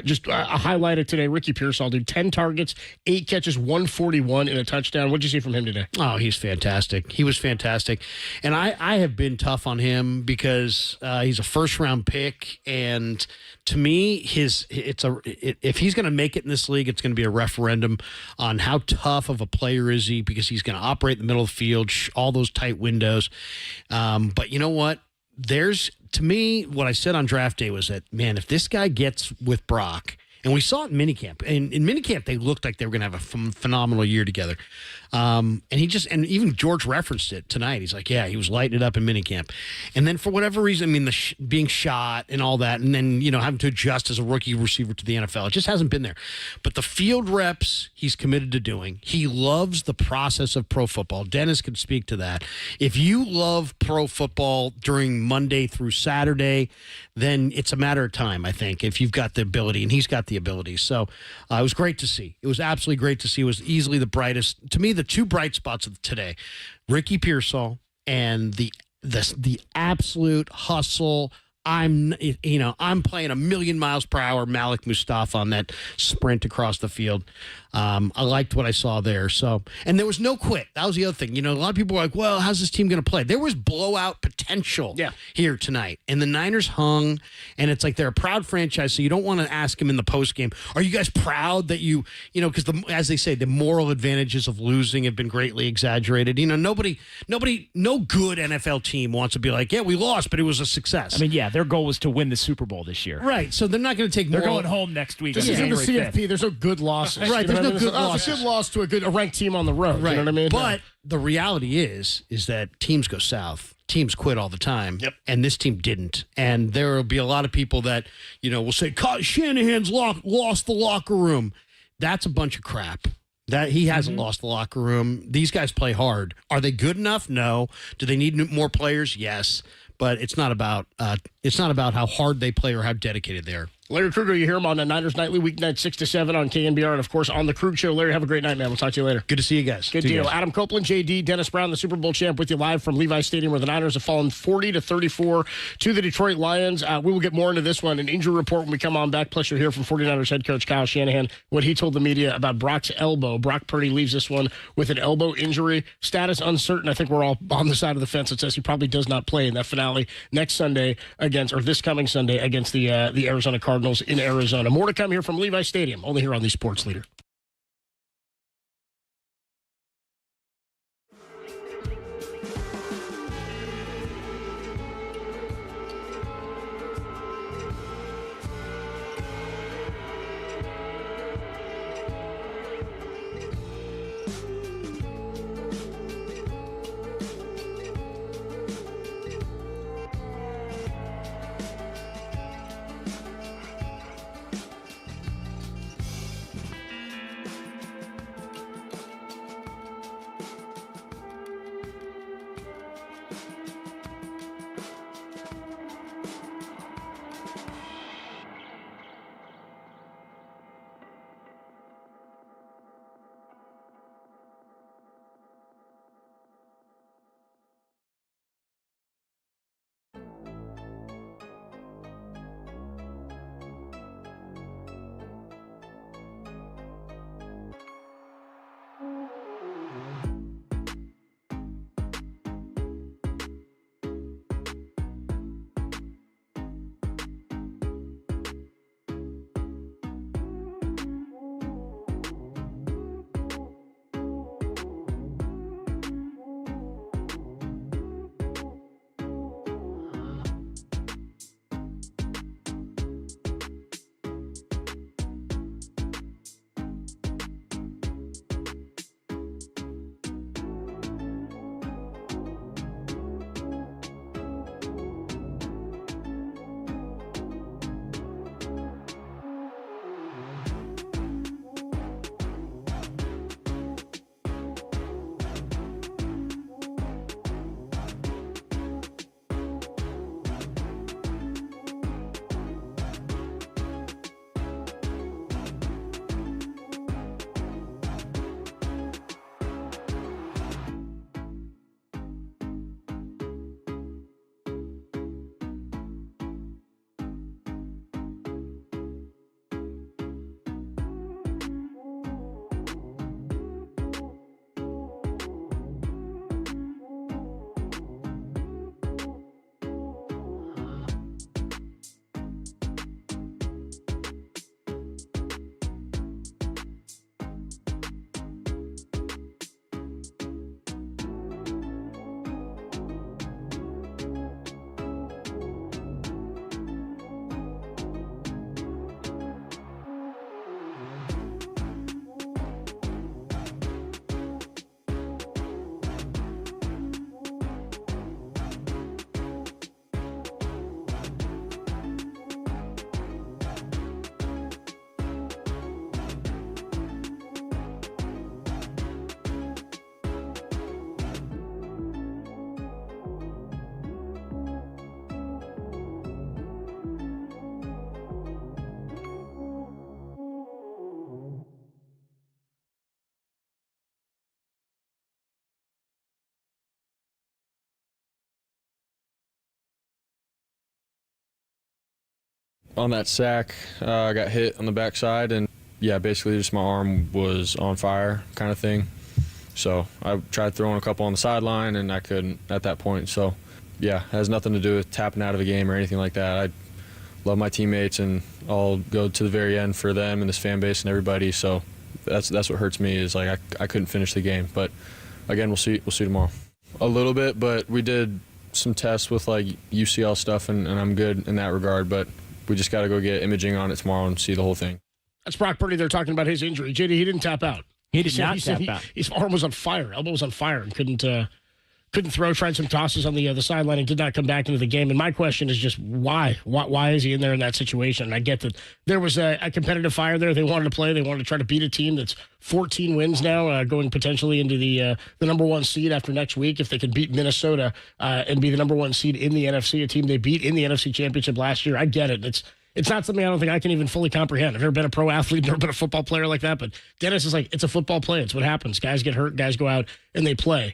Just a highlight of today, Ricky Pearsall, dude, 10 targets, 8 catches, 141 in a touchdown. What did you see from him today? Oh, he's fantastic. He was fantastic. And I have been tough on him because he's a first-round pick, and to me, if he's going to make it in this league, it's going to be a referendum on how tough of a player is he, because he's going to operate in the middle of the field, all those tight windows. But you know what? To me, what I said on draft day was that, man, if this guy gets with Brock, and we saw it in minicamp, and in minicamp they looked like they were going to have a phenomenal year together. And even George referenced it tonight. He's like, yeah, he was lighting it up in minicamp. And then for whatever reason, I mean, being shot and all that, and then, having to adjust as a rookie receiver to the NFL, it just hasn't been there. But the field reps he's committed to doing, he loves the process of pro football. Dennis could speak to that. If you love pro football during Monday through Saturday, then it's a matter of time, I think, if you've got the ability, and he's got the ability. So it was great to see. It was absolutely great to see. It was easily the brightest. To me, the 2 bright spots of today, Ricky Pearsall and the absolute hustle. I'm playing a million miles per hour Malik Mustafa on that sprint across the field. I liked what I saw there. So, and there was no quit. That was the other thing. A lot of people were like, well, how's this team going to play? There was blowout potential here tonight. And the Niners hung, and it's like they're a proud franchise, so you don't want to ask them in the postgame, are you guys proud that because as they say, the moral advantages of losing have been greatly exaggerated. No good NFL team wants to be like, yeah, we lost, but it was a success. I mean, yeah, their goal was to win the Super Bowl this year. Right, so they're not going to take They're going home next week. This isn't the CFP. There's no good losses. Right, there's no good losses. It's a good loss to a ranked team on the road. Right. You know what I mean? But the reality is that teams go south. Teams quit all the time. Yep. And this team didn't. And there will be a lot of people that, will say, Shanahan's lost the locker room. That's a bunch of crap. That he hasn't lost the locker room. These guys play hard. Are they good enough? No. Do they need more players? Yes. But it's not about how hard they play or how dedicated they are. Larry Krueger, you hear him on the Niners Nightly, weeknight 6 to 7 on KNBR, and of course on the Krug Show. Larry, have a great night, man. We'll talk to you later. Good to see you guys. Good deal. Adam Copeland, JD, Dennis Brown, the Super Bowl champ, with you live from Levi Stadium, where the Niners have fallen 40-34 to the Detroit Lions. We will get more into this one, an injury report when we come on back. Plus, you'll hear from 49ers head coach Kyle Shanahan, what he told the media about Brock's elbow. Brock Purdy leaves this one with an elbow injury. Status uncertain. I think we're all on the side of the fence that says he probably does not play in that finale this coming Sunday against the Arizona Cardinals in Arizona. More to come here from Levi Stadium, only here on the Sports Leader. On that sack, I got hit on the backside, and yeah, basically just my arm was on fire kind of thing. So I tried throwing a couple on the sideline, and I couldn't at that point. So yeah, it has nothing to do with tapping out of a game or anything like that. I love my teammates, and I'll go to the very end for them and this fan base and everybody. So that's what hurts me is like I couldn't finish the game. But again, we'll see tomorrow. A little bit, but we did some tests with like UCL stuff, and I'm good in that regard. But we just got to go get imaging on it tomorrow and see the whole thing. That's Brock Purdy. They're talking about his injury. JD, he didn't tap out. He did not tap out. His arm was on fire. Elbow was on fire and couldn't throw. Tried some tosses on the sideline and did not come back into the game. And my question is just why? Why is he in there in that situation? And I get that there was a competitive fire there. They wanted to play. They wanted to try to beat a team that's 14 wins now, going potentially into the number one seed after next week. If they can beat Minnesota and be the number one seed in the NFC, a team they beat in the NFC Championship last year. I get it. It's not something I don't think I can even fully comprehend. I've never been a pro athlete, never been a football player like that. But Dennis is like, it's a football play. It's what happens. Guys get hurt. Guys go out and they play.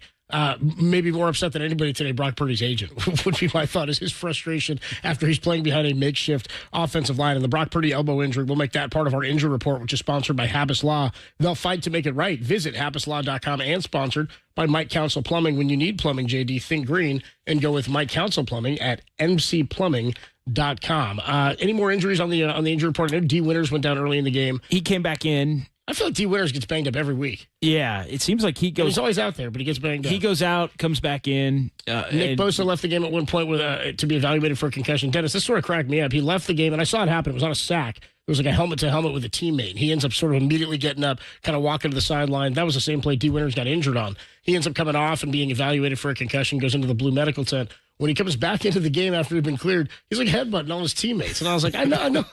Maybe more upset than anybody today, Brock Purdy's agent, would be my thought, is his frustration after he's playing behind a makeshift offensive line. And the Brock Purdy elbow injury, we'll make that part of our injury report, which is sponsored by Habas Law. They'll fight to make it right. Visit habaslaw.com and sponsored by Mike Council Plumbing. When you need plumbing, JD, think green and go with Mike Council Plumbing at mcplumbing.com. Any more injuries on the injury report? I know D. Winters went down early in the game. He came back in. I feel like D. Winters gets banged up every week. Yeah, it seems like he goes. He's always out there, but he gets banged up. He goes out, comes back in. Nick Bosa left the game at one point with to be evaluated for a concussion. Dennis, this sort of cracked me up. He left the game, and I saw it happen. It was on a sack. It was like a helmet-to-helmet with a teammate. He ends up sort of immediately getting up, kind of walking to the sideline. That was the same play D. Winters got injured on. He ends up coming off and being evaluated for a concussion, goes into the Blue Medical tent. When he comes back into the game after he'd been cleared, he's like headbutting all his teammates. And I was like, I know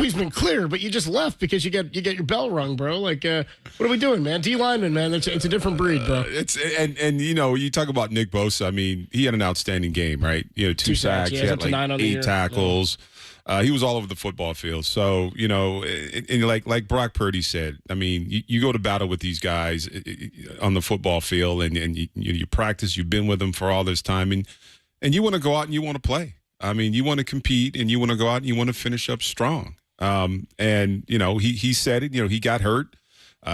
he's been cleared, but you just left because you get your bell rung, bro. Like, what are we doing, man? D lineman, man, it's a different breed, bro. And you know, you talk about Nick Bosa. I mean, he had an outstanding game, right? You know, two sacks, he had like 8 tackles. Yeah. He was all over the football field. So, you know, and like Brock Purdy said, I mean, you go to battle with these guys on the football field, and you practice. You've been with them for all this time, and you want to go out and you want to play. I mean, you want to compete and you want to go out and you want to finish up strong. And, you know, he said it, you know, he got hurt.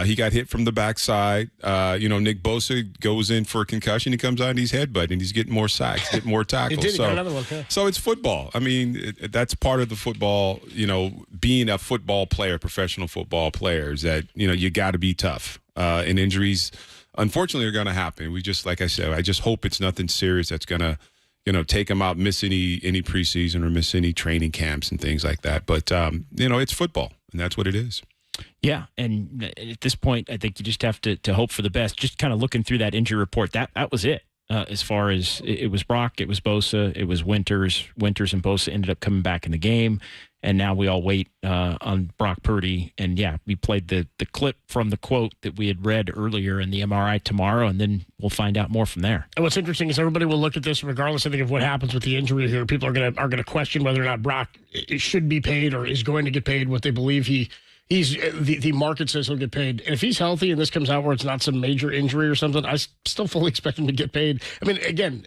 He got hit from the backside. You know, Nick Bosa goes in for a concussion. He comes out and he's headbutting. He's getting more sacks, getting more tackles. He got another one, yeah. So it's football. I mean, that's part of the football, you know, being a football player, professional football player, is that, you know, you got to be tough. And injuries, unfortunately, are going to happen. We just, like I said, I just hope it's nothing serious that's going to, you know, take him out, miss any preseason or miss any training camps and things like that. But, you know, it's football, and that's what it is. Yeah, and at this point, I think you just have to hope for the best. Just kind of looking through that injury report, that was it. As far as it was Brock, it was Bosa, it was Winters. Winters and Bosa ended up coming back in the game, and now we all wait on Brock Purdy. And, yeah, we played the clip from the quote that we had read earlier in the MRI tomorrow, and then we'll find out more from there. And what's interesting is everybody will look at this, regardless, I think, of what happens with the injury here. People are gonna question whether or not Brock should be paid or is going to get paid what they believe he's the market says he'll get paid. And if he's healthy and this comes out where it's not some major injury or something, I still fully expect him to get paid. I mean, again,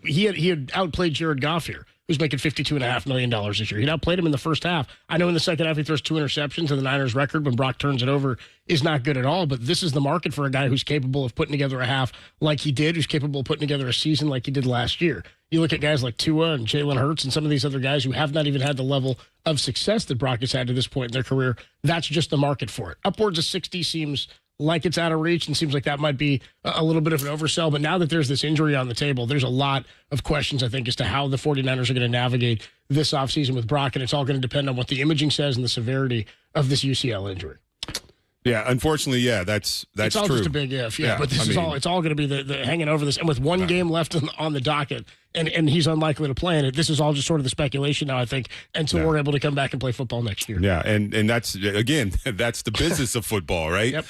he had outplayed Jared Goff here, who's making $52.5 million this year. He'd outplayed him in the first half. I know in the second half he throws 2 interceptions, and the Niners' record when Brock turns it over is not good at all. But this is the market for a guy who's capable of putting together a half like he did, who's capable of putting together a season like he did last year. You look at guys like Tua and Jalen Hurts and some of these other guys who have not even had the level of success that Brock has had to this point in their career. That's just the market for it. Upwards of 60 seems like it's out of reach and seems like that might be a little bit of an oversell. But now that there's this injury on the table, there's a lot of questions, I think, as to how the 49ers are going to navigate this offseason with Brock. And it's all going to depend on what the imaging says and the severity of this UCL injury. Yeah, unfortunately, yeah, that's it's all true. Just a big if, yeah. But this is all. It's all going to be the hanging over this, and with one game left on the docket, and he's unlikely to play in it. This is all just sort of the speculation now, I think, until we're able to come back and play football next year. Yeah, and that's again, that's the business of football, right? Yep.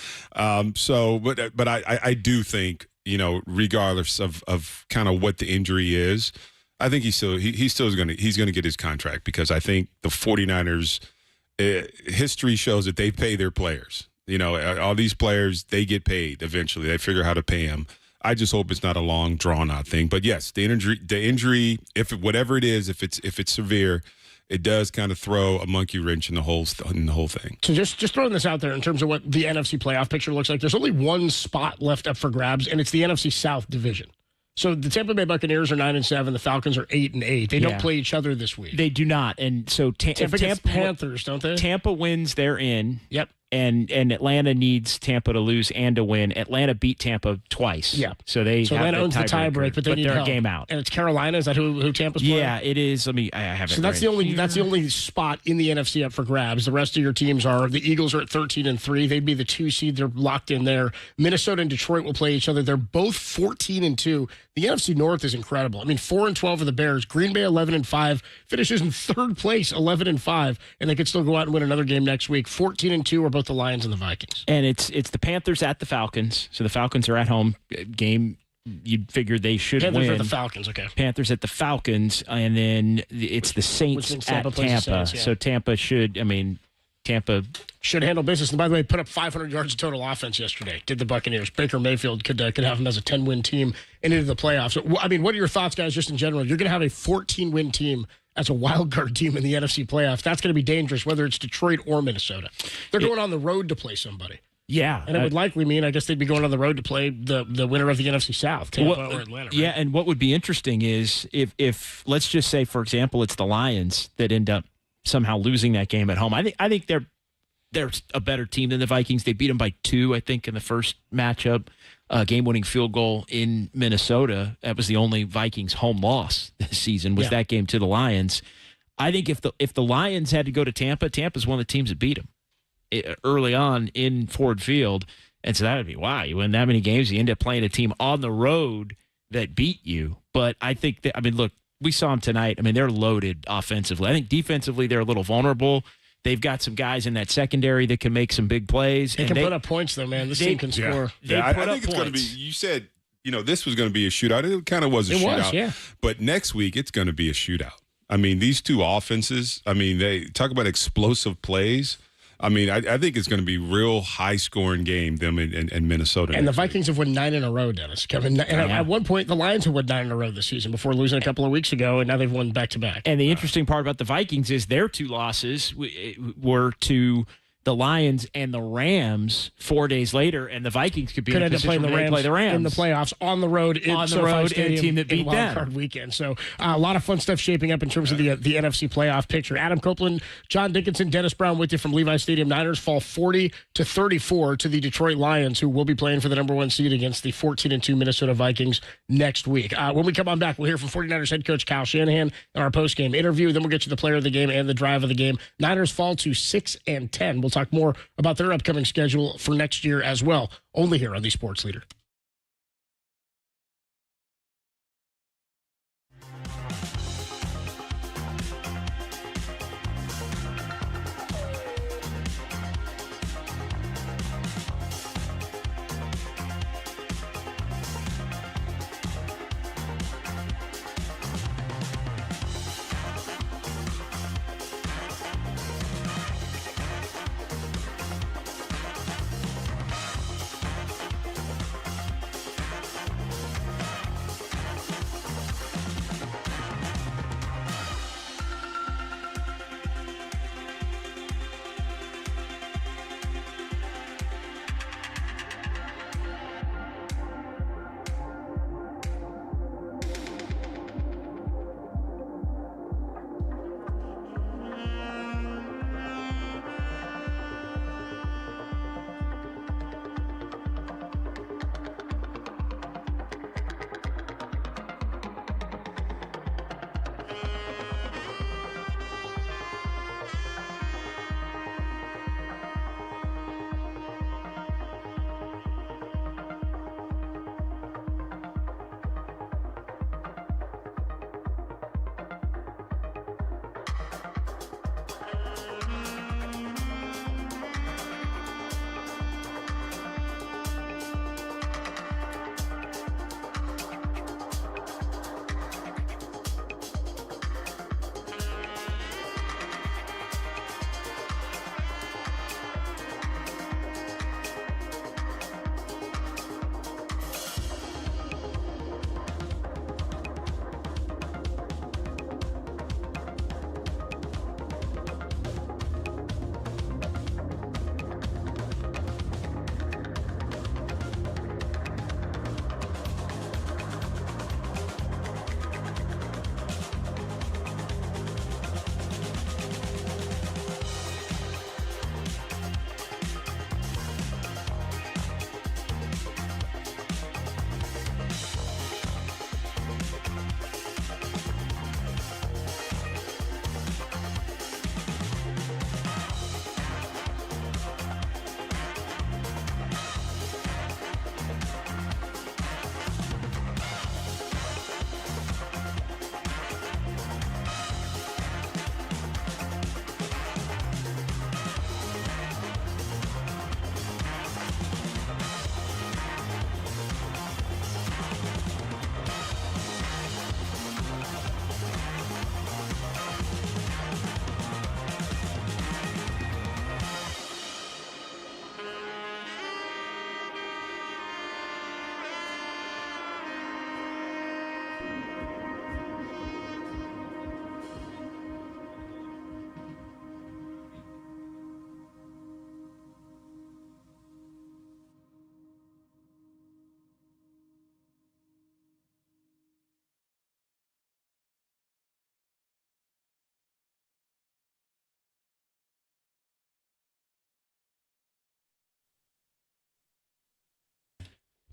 So, but I do think, you know, regardless of kind of what the injury is, I think he's still going to get his contract, because I think the 49ers history shows that they pay their players. You know, all these players, they get paid eventually. They figure out how to pay them. I just hope it's not a long, drawn-out thing. But yes, the injury, whatever it is, if it's severe, it does kind of throw a monkey wrench in the whole thing. So just throwing this out there in terms of what the NFC playoff picture looks like, there's only one spot left up for grabs, and it's the NFC South division. So the Tampa Bay Buccaneers are 9-7. The Falcons are 8-8. They don't play each other this week. They do not. And so Tampa gets Panthers, don't they? Tampa wins, they're in. Yep. And Atlanta needs Tampa to lose and to win. Atlanta beat Tampa twice. Yeah. So Atlanta owns the tiebreak, but they're a game out. And it's Carolina. Is that who Tampa's playing? Yeah, it is. I have it. So that's the only spot in the NFC up for grabs. The rest of your teams are the Eagles are at 13-3. They'd be the 2 seed. They're locked in there. Minnesota and Detroit will play each other. They're both 14-2. The NFC North is incredible. 4-12 are the Bears. Green Bay 11-5 finishes in third place, 11-5, and they could still go out and win another game next week. 14-2 are both the Lions and the Vikings. And it's the Panthers at the Falcons. So the Falcons are at home. Game you'd figure they should Panthers win. are the Falcons, okay. Panthers at the Falcons, and then it's the Saints at Tampa. Saints, yeah. So Tampa Tampa should handle business. And by the way, put up 500 yards of total offense yesterday. Did the Buccaneers? Baker Mayfield could have them as a 10-win team and into the playoffs. So, what are your thoughts, guys? Just in general, you're going to have a 14-win team as a wild card team in the NFC playoffs. That's going to be dangerous, whether it's Detroit or Minnesota. They're going on the road to play somebody. Yeah, and it would likely mean, I guess, they'd be going on the road to play the winner of the NFC South, Tampa or Atlanta. Right? Yeah, and what would be interesting is if let's just say, for example, it's the Lions that end up somehow losing that game at home. I think they're a better team than the Vikings. They beat them by 2, I think, in the first matchup. Game-winning field goal in Minnesota. That was the only Vikings home loss this season. Was that game to the Lions? I think if the Lions had to go to Tampa, Tampa's one of the teams that beat them early on in Ford Field, and so that would be you win that many games, you end up playing a team on the road that beat you. But I think that look, we saw them tonight. They're loaded offensively. I think defensively they're a little vulnerable. They've got some guys in that secondary that can make some big plays. They can put up points, though, man. This team can score. I think it's going to be, you said, this was going to be a shootout. It kind of was a shootout. Yeah. But next week, it's going to be a shootout. These two offenses, they talk about explosive plays. I think it's going to be real high-scoring game, them and Minnesota. And the Vikings have won 9 in a row, Dennis. Kevin, at one point, the Lions have won 9 in a row this season before losing a couple of weeks ago, and now they've won back-to-back. And the interesting part about the Vikings is their 2 losses were to the Lions and the Rams 4 days later, and the Vikings could end up playing the Rams in the playoffs on the road in a team that beat them. Card weekend. So a lot of fun stuff shaping up in terms of the NFC playoff picture. Adam Copeland, John Dickinson, Dennis Brown with you from Levi Stadium. Niners fall 40-34 to the Detroit Lions, who will be playing for the number 1 seed against the 14-2 Minnesota Vikings next week. When we come on back, we'll hear from 49ers head coach Kyle Shanahan in our postgame interview. Then we'll get you the player of the game and the drive of the game. Niners fall to 6-10. We'll talk more about their upcoming schedule for next year as well, only here on the Sports Leader.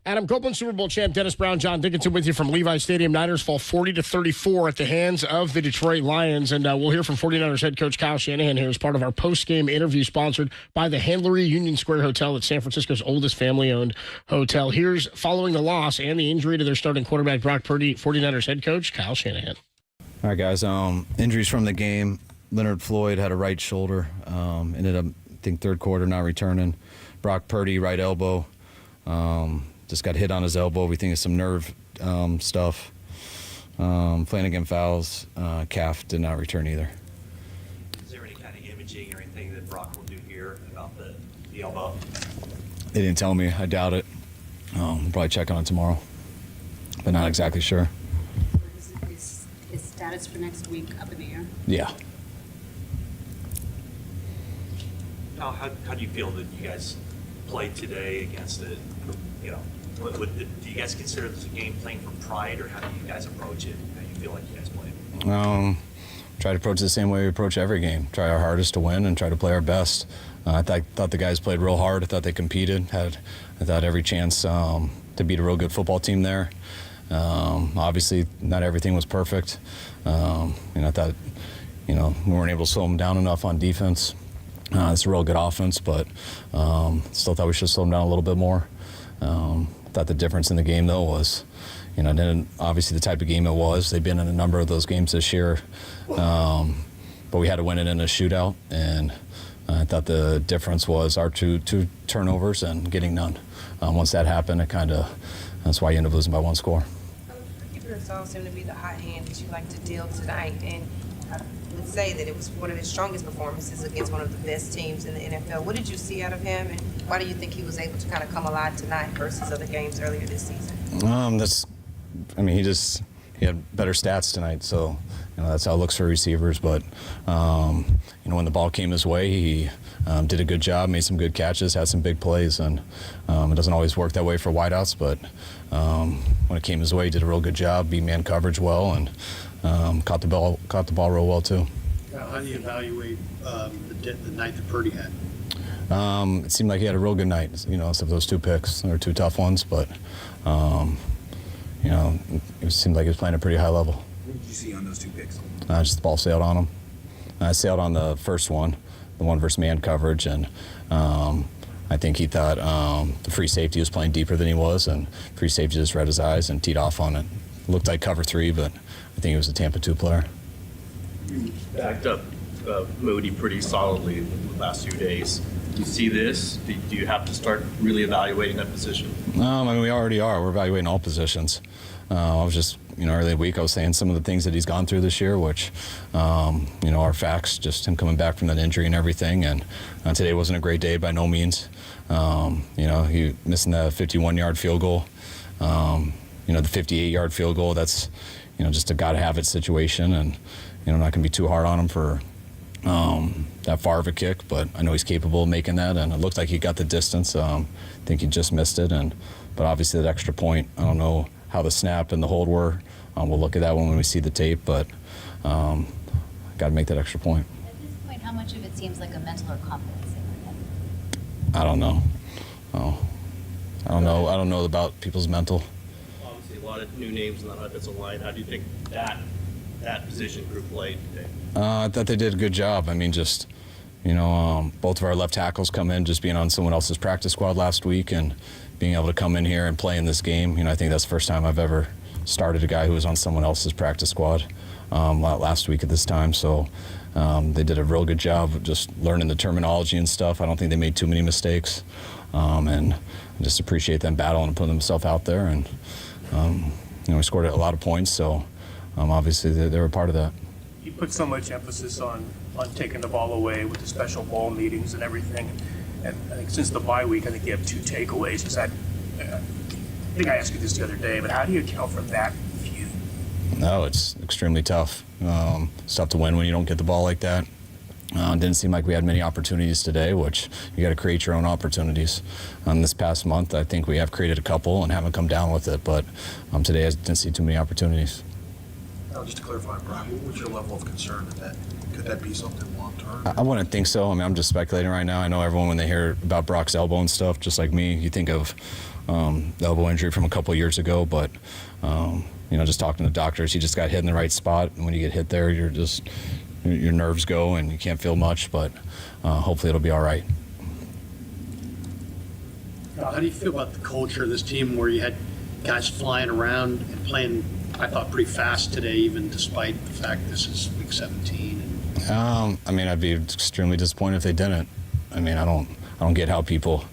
Adam Copeland, Super Bowl champ Dennis Brown, John Dickinson with you from Levi Stadium. Niners fall 40-34 at the hands of the Detroit Lions. And we'll hear from 49ers head coach Kyle Shanahan here as part of our post-game interview sponsored by the Handlery Union Square Hotel. It's San Francisco's oldest family-owned hotel. Here's, following the loss and the injury to their starting quarterback Brock Purdy, 49ers head coach Kyle Shanahan. All right, guys. Injuries from the game. Leonard Floyd had a right shoulder. Ended up, I think, third quarter not returning. Brock Purdy, right elbow. Just got hit on his elbow. We think it's some nerve stuff. Flanagan fouls. Calf did not return either. Is there any kind of imaging or anything that Brock will do here about the elbow? They didn't tell me. I doubt it. We'll probably check on it tomorrow, but not exactly sure. Is status for next week up in the air? Yeah. Now, how do you feel that you guys played today against it? You know, do you guys consider this a game playing for pride, or how do you guys approach it? How do you feel like you guys played? Try to approach it the same way we approach every game. Try our hardest to win and try to play our best. I thought the guys played real hard. I thought they competed. I thought every chance to beat a real good football team there. Obviously, not everything was perfect. I thought, we weren't able to slow them down enough on defense. It's a real good offense, but still thought we should slow them down a little bit more. Thought the difference in the game, though, was, then obviously the type of game it was. They've been in a number of those games this year, but we had to win it in a shootout, and I thought the difference was our two turnovers and getting none. Once that happened, that's why you end up losing by one score. Pearsall seemed to be the hot hand that you like to deal tonight, and I would say that it was one of his strongest performances against one of the best teams in the NFL. What did you see out of him, and why do you think he was able to kind of come alive tonight versus other games earlier this season? He had better stats tonight, so that's how it looks for receivers. But when the ball came his way, he did a good job, made some good catches, had some big plays, and it doesn't always work that way for wideouts. But when it came his way, he did a real good job, beat man coverage well, and caught the ball real well too. How do you evaluate the night that Purdy had? It seemed like he had a real good night. Except those two picks, they were two tough ones, but. It seemed like he was playing at a pretty high level. What did you see on those two picks? Just the ball sailed on him. I sailed on the first one, the one versus man coverage, and I think he thought the free safety was playing deeper than he was, and free safety just read his eyes and teed off on it. Looked like cover 3, but I think he was a Tampa 2 player. You backed up Moody pretty solidly the last few days. You see this? Do you have to start really evaluating that position? We already are. We're evaluating all positions. I was just, early in the week I was saying some of the things that he's gone through this year, which, are facts, just him coming back from that injury and everything. And today wasn't a great day by no means. He missing the 51-yard field goal. The 58-yard field goal, that's, just a gotta-have-it situation. And, not going to be too hard on him for that far of a kick, but I know he's capable of making that, and it looked like he got the distance. I think he just missed it, but obviously that extra point, I don't know how the snap and the hold were. We'll look at that when we see the tape, but got to make that extra point. At this point, how much of it seems like a mental or confidence thing for him? I don't know. I don't know about people's mental. Obviously, a lot of new names in that offensive line. How do you think that position group played today? I thought they did a good job. Both of our left tackles come in just being on someone else's practice squad last week and being able to come in here and play in this game. I think that's the first time I've ever started a guy who was on someone else's practice squad last week at this time. So they did a real good job of just learning the terminology and stuff. I don't think they made too many mistakes. And I just appreciate them battling and putting themselves out there. And, we scored a lot of points, so obviously they were a part of that. You put so much emphasis on taking the ball away with the special ball meetings and everything. And I think since the bye week, I think you have 2 takeaways. I think I asked you this the other day, but how do you account for that view? No, it's extremely tough. It's tough to win when you don't get the ball like that. Didn't seem like we had many opportunities today, which you got to create your own opportunities. This past month, I think we have created a couple and haven't come down with it, but today I didn't see too many opportunities. Just to clarify, Brian, what was your level of concern could that be something long term? I wouldn't think so. I mean, I'm just speculating right now. I know everyone, when they hear about Brock's elbow and stuff, just like me, you think of the elbow injury from a couple of years ago. But, just talking to doctors, he just got hit in the right spot. And when you get hit there, your nerves go and you can't feel much. But hopefully it'll be all right. How do you feel about the culture of this team where you had guys flying around and playing, I thought, pretty fast today, even despite the fact this is week 17? I'd be extremely disappointed if they didn't. I mean, I don't get how people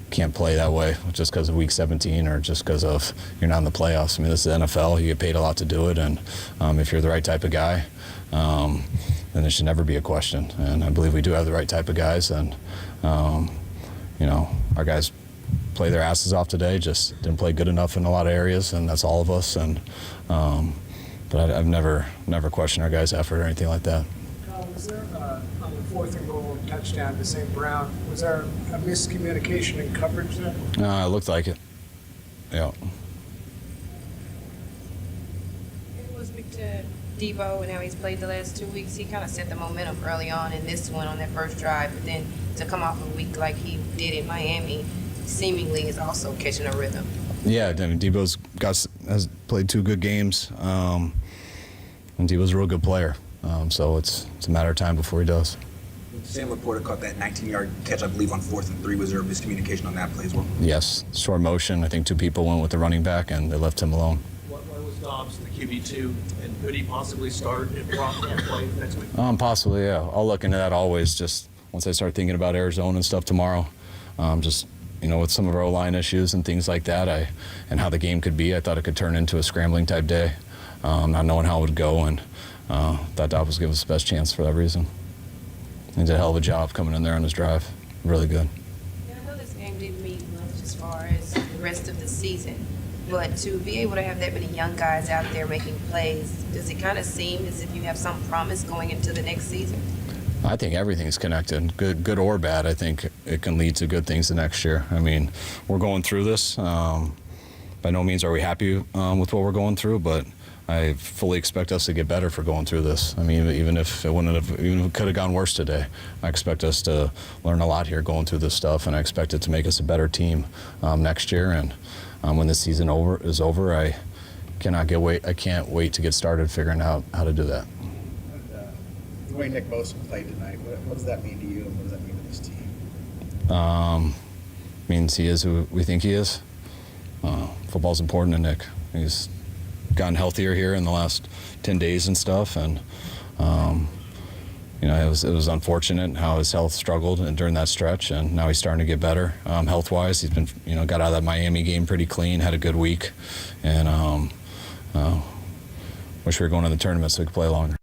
can't play that way just because of week 17 or just because of you're not in the playoffs. I mean, this is the NFL. You get paid a lot to do it, and if you're the right type of guy, then there should never be a question. And I believe we do have the right type of guys, and our guys play their asses off today, just didn't play good enough in a lot of areas, and that's all of us. And but I've never questioned our guys' effort or anything like that. Was there, on the 4th and goal touchdown to St. Brown, was there a miscommunication in coverage there? No, it looked like it. Yeah. It was to Debo and how he's played the last 2 weeks. He kind of set the momentum early on in this one on that first drive, but then to come off a week like he did in Miami, seemingly is also catching a rhythm. Yeah, I mean, Debo's has played 2 good games, and Debo's a real good player. So it's a matter of time before he does. Sam Laporta caught that 19-yard catch, I believe, on 4th and 3. Was there a miscommunication on that play as well? Yes, short motion. I think 2 people went with the running back, and they left him alone. Why was Dobbs the QB2, and could he possibly start if Brock can't play next week? Possibly, yeah. I'll look into that always. Just once I start thinking about Arizona and stuff tomorrow, with some of our O-line issues and things like that, and how the game could be, I thought it could turn into a scrambling type day, not knowing how it would go, and thought Dobbs was giving us the best chance for that reason. He did a hell of a job coming in there on his drive. Really good. Yeah, I know this game didn't mean much as far as the rest of the season, but to be able to have that many young guys out there making plays, does it kind of seem as if you have some promise going into the next season? I think everything's connected, good or bad. I think it can lead to good things the next year. I mean, we're going through this. By no means are we happy with what we're going through, but I fully expect us to get better for going through this. I mean, even if it could have gone worse today, I expect us to learn a lot here going through this stuff, and I expect it to make us a better team next year. And when this season is over, I can't wait to get started figuring out how to do that. The way Nick Bosa played tonight, what does that mean to you, and what does that mean to this team? Means he is who we think he is. Football's important to Nick. He's gotten healthier here in the last 10 days and stuff, and it was unfortunate how his health struggled during that stretch, and now he's starting to get better health-wise. He's been got out of that Miami game pretty clean, had a good week, and wish we were going to the tournament so we could play longer.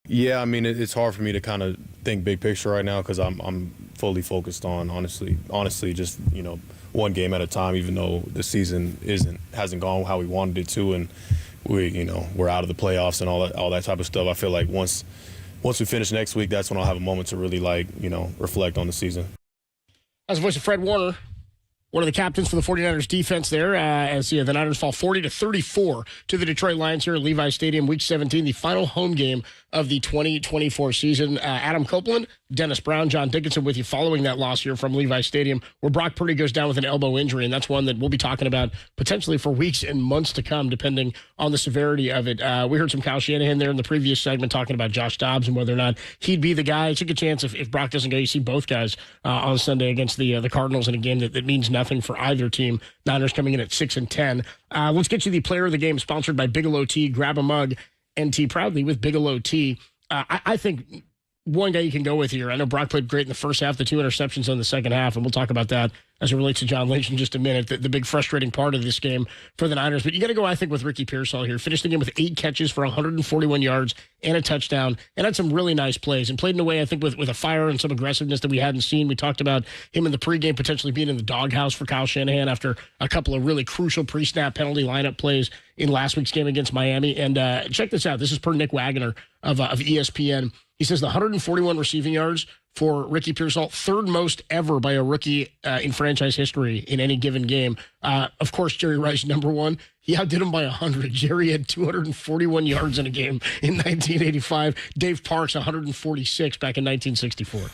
Yeah, I mean, it's hard for me to kind of think big picture right now because I'm fully focused on honestly just one game at a time. Even though the season hasn't gone how we wanted it to, and we're out of the playoffs and all that type of stuff. I feel like once we finish next week, that's when I'll have a moment to really reflect on the season. As the voice of Fred Warner, one of the captains for the 49ers defense there, as the Niners fall 40-34 to the Detroit Lions here at Levi Stadium, Week 17, the final home game of the 2024 season. Adam Copeland, Dennis Brown, John Dickinson with you following that loss here from Levi Stadium, where Brock Purdy goes down with an elbow injury, and that's one that we'll be talking about potentially for weeks and months to come, depending on the severity of it. We heard some Kyle Shanahan there in the previous segment talking about Josh Dobbs and whether or not he'd be the guy. It's a good chance if Brock doesn't go, you see both guys on Sunday against the Cardinals in a game that means nothing for either team. Niners coming in at 6-10. Let's get you the player of the game, sponsored by Bigelow Tea. Grab a mug and tea proudly with Bigelow Tea. I think one guy you can go with here. I know Brock played great in the first half, the 2 interceptions in the second half, and we'll talk about that as it relates to John Lynch in just a minute, the big frustrating part of this game for the Niners. But you got to go, I think, with Ricky Pearsall here. Finished the game with 8 catches for 141 yards and a touchdown, and had some really nice plays, and played in a way, I think, with a fire and some aggressiveness that we hadn't seen. We talked about him in the pregame potentially being in the doghouse for Kyle Shanahan after a couple of really crucial pre-snap penalty lineup plays in last week's game against Miami. And check this out. This is per Nick Wagner of ESPN. He says the 141 receiving yards for Ricky Pearsall, third most ever by a rookie in franchise history in any given game. Of course, Jerry Rice, number one. He outdid him by 100. Jerry had 241 yards in a game in 1985. Dave Parks, 146 back in 1964.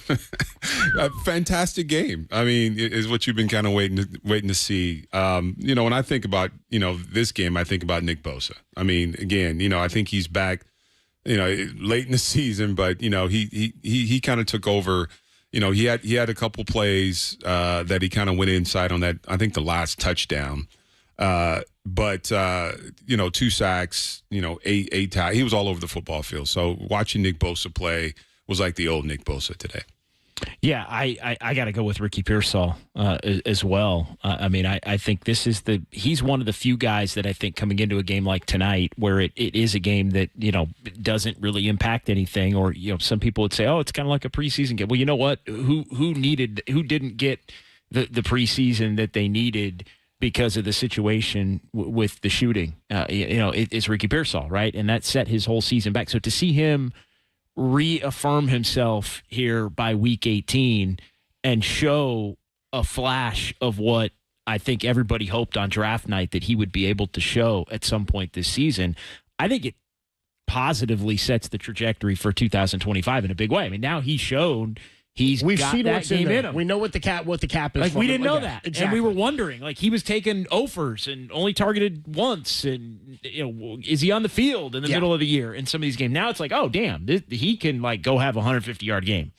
A fantastic game. I mean, is what you've been kind of waiting to see. When I think about, this game, I think about Nick Bosa. I mean, again, I think he's back, late in the season, but he kind of took over. He had a couple plays that he kind of went inside on that. I think the last touchdown, but 2 sacks, 8 tackles. He was all over the football field. So watching Nick Bosa play was like the old Nick Bosa today. Yeah, I got to go with Ricky Pearsall as well. I think he's one of the few guys that I think coming into a game like tonight, where it is a game that doesn't really impact anything, or some people would say, oh, it's kind of like a preseason game. Well, you know what? Who didn't get the preseason that they needed because of the situation with the shooting? It's Ricky Pearsall, right? And that set his whole season back. So to see him reaffirm himself here by week 18 and show a flash of what I think everybody hoped on draft night that he would be able to show at some point this season, I think it positively sets the trajectory for 2025 in a big way. I mean, now he's shown we've got seen that game in him. We know what the cap is. Like, we didn't know that. Exactly. And we were wondering, like, he was taking offers and only targeted once, and is he on the field in the middle of the year in some of these games? Now it's like, oh damn, he can go have a 150-yard game.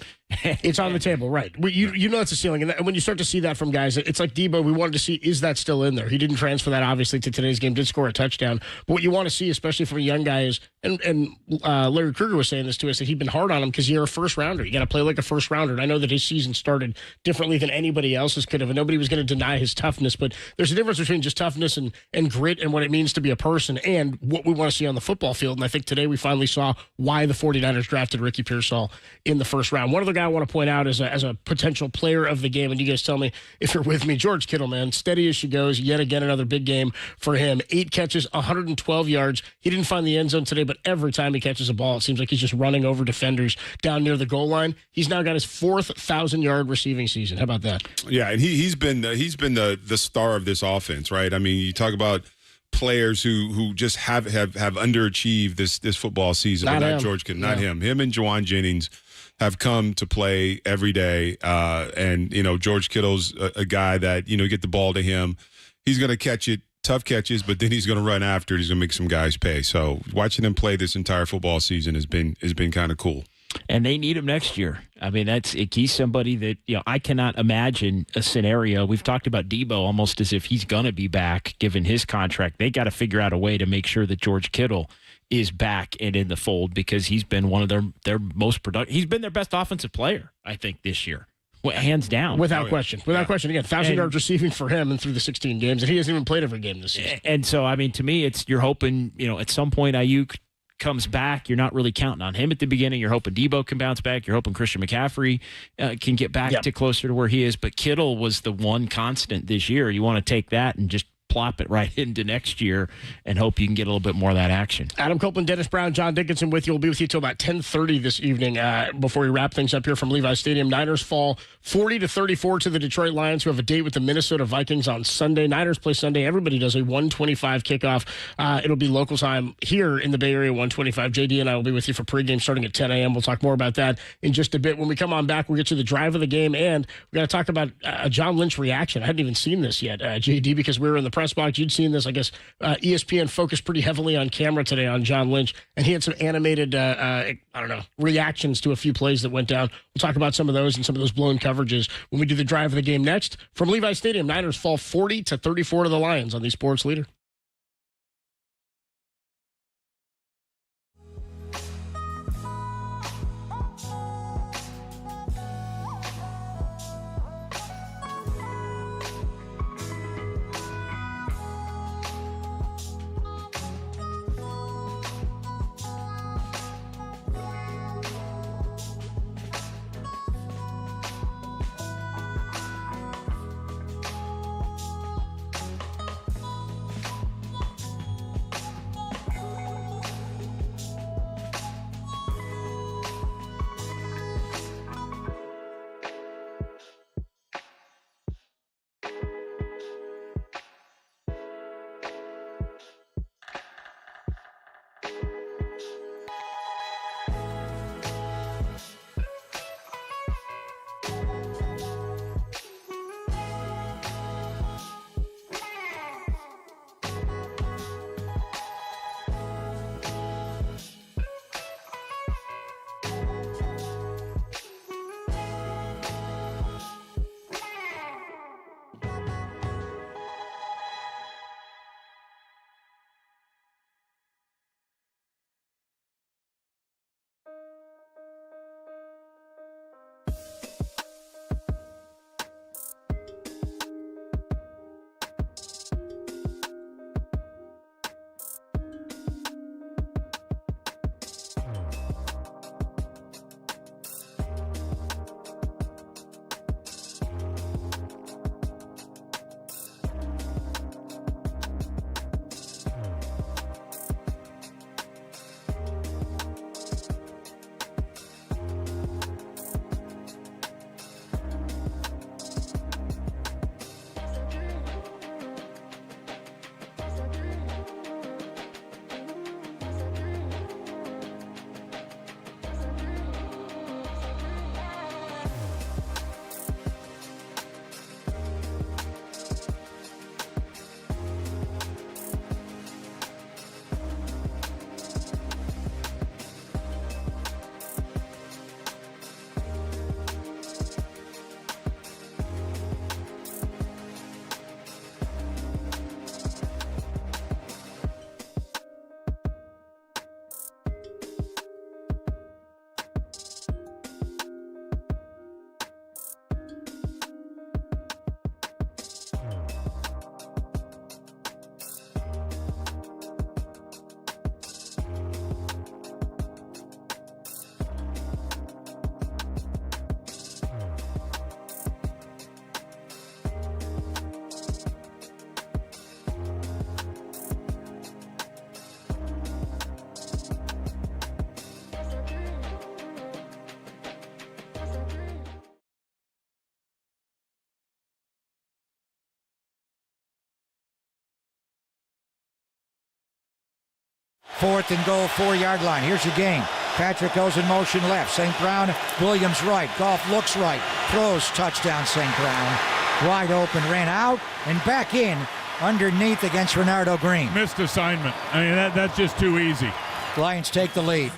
It's on the table, right? You know it's a ceiling, and when you start to see that from guys, it's like Debo. We wanted to see, is that still in there? He didn't transfer that obviously to today's game. Did score a touchdown, but what you want to see, especially from a young guy, is and Larry Krueger was saying this to us, that he'd been hard on him because you're a first rounder. You got to play like a first rounder. And I know that his season started differently than anybody else's could have, and nobody was going to deny his toughness. But there's a difference between just toughness and grit and what it means to be a person and what we want to see on the football field. And I think today we finally saw why the 49ers drafted Ricky Pearsall in the first round. One other guy I want to point out as a potential player of the game, and you guys tell me if you're with me, George Kittle, man, steady as she goes. Yet again, another big game for him. 8 catches, 112 yards. He didn't find the end zone today, but every time he catches a ball, it seems like he's just running over defenders down near the goal line. He's now got his 4th 1,000-yard receiving season. How about that? Yeah, and he's been the star of this offense, right? I mean, you talk about players who just have underachieved this football season. Not George Kittle, not him. Him and Juwan Jennings have come to play every day. And George Kittle's a guy that, get the ball to him. He's going to catch it, tough catches, but then he's going to run after it. He's going to make some guys pay. So watching him play this entire football season has been kind of cool. And they need him next year. I mean, he's somebody that, I cannot imagine a scenario. We've talked about Debo almost as if he's going to be back given his contract. They got to figure out a way to make sure that George Kittle is back and in the fold, because he's been one of their most productive. He's been their best offensive player, I think, this year. Hands down. Without question. Without question. Again, 1,000 yards receiving for him and through the 16 games, and he hasn't even played every game this season. And so, I mean, to me, you're hoping, at some point Ayuk comes back, you're not really counting on him at the beginning. You're hoping Debo can bounce back. You're hoping Christian McCaffrey can get back to closer to where he is. But Kittle was the one constant this year. You want to take that and just plop it right into next year and hope you can get a little bit more of that action. Adam Copeland, Dennis Brown, John Dickinson with you. We'll be with you till about 10:30 this evening before we wrap things up here from Levi Stadium. Niners fall 40-34 to the Detroit Lions, who have a date with the Minnesota Vikings on Sunday. Niners play Sunday. Everybody does a 1:25 kickoff. It'll be local time here in the Bay Area, 1:25. JD and I will be with you for pregame starting at 10 a.m. We'll talk more about that in just a bit. When we come on back, we'll get to the drive of the game, and we're going to talk about a John Lynch reaction. I hadn't even seen this yet, JD, because we were in the press box. You'd seen this. I guess ESPN focused pretty heavily on camera today on John Lynch, and he had some animated, reactions to a few plays that went down. We'll talk about some of those and some of those blown coverages when we do the drive of the game next. From Levi Stadium, Niners fall 40-34 to the Lions on the Sports Leader. Fourth and goal, 4-yard line. Here's your game. Patrick goes in motion left. St. Brown, Williams right. Goff looks right. Throws, touchdown St. Brown. Wide open, ran out and back in underneath against Renardo Green. Missed assignment. I mean, that's just too easy. Lions take the lead.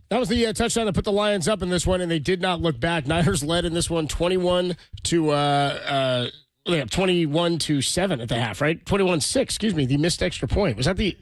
That was the touchdown that put the Lions up in this one, and they did not look back. Niners led in this one 21-7 at the half, right? 21-6, excuse me, the missed extra point. Was that the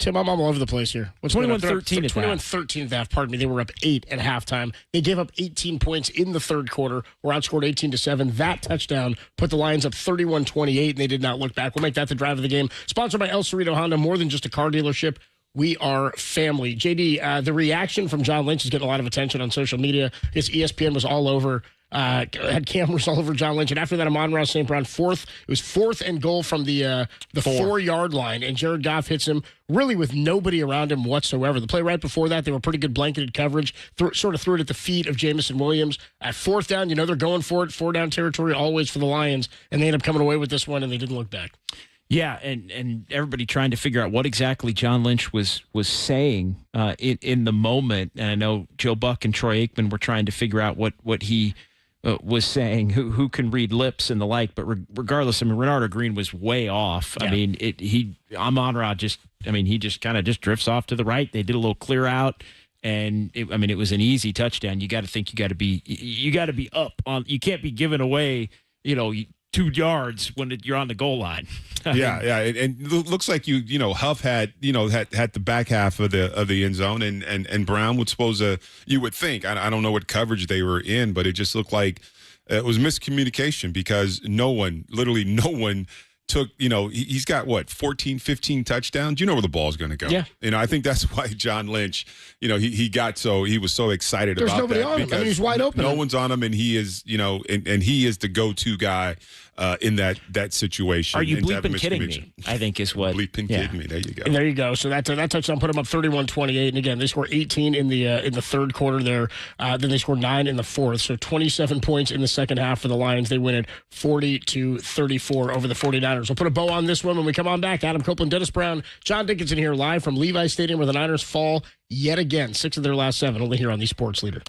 Tim, I'm all over the place here. 21-13 at 21-13 at half. Pardon me. They were up 8 at halftime. They gave up 18 points in the third quarter. Were outscored 18-7. That touchdown put the Lions up 31-28, and they did not look back. We'll make that the drive of the game. Sponsored by El Cerrito Honda, more than just a car dealership. We are family. JD, the reaction from John Lynch is getting a lot of attention on social media. I guess ESPN was all over. Had cameras all over John Lynch, and after that, Amon-Ra St. Brown it was 4th and goal from the 4-yard line, and Jared Goff hits him really with nobody around him whatsoever. The play right before that, they were pretty good blanketed coverage, sort of threw it at the feet of Jamison Williams. At 4th down, they're going for it, 4-down territory always for the Lions, and they end up coming away with this one, and they didn't look back. Yeah, and everybody trying to figure out what exactly John Lynch was saying in the moment. And I know Joe Buck and Troy Aikman were trying to figure out what he was saying, who can read lips and the like. But regardless, Renardo Green was way off. Yeah. I mean, Amon-Ra he just kind of just drifts off to the right. They did a little clear out. And it was an easy touchdown. You got to think you got to be up on. You can't be giving away, 2 yards when you're on the goal line. Yeah. And it looks like Huff had the back half of the end zone, and Brown would you would think. I don't know what coverage they were in, but it just looked like it was miscommunication because literally no one took, he's got 14, 15 touchdowns. You know where the ball's going to go. Yeah. I think that's why John Lynch, he was so excited There's about that. There's nobody on him. He's wide open. No one's on him, and he is, and he is the go-to guy in that situation. Are you bleeping kidding me? I think is what. Bleeping kidding me. There you go. And there you go. So that touchdown put them up 31-28. And again, they scored 18 in the third quarter there. Then they scored 9 in the fourth. So 27 points in the second half for the Lions. They win it 40-34 over the 49ers. We'll put a bow on this one when we come on back. Adam Copeland, Dennis Brown, John Dickinson here live from Levi's Stadium where the Niners fall yet again. 6 of their last 7 only here on the Sports Leader.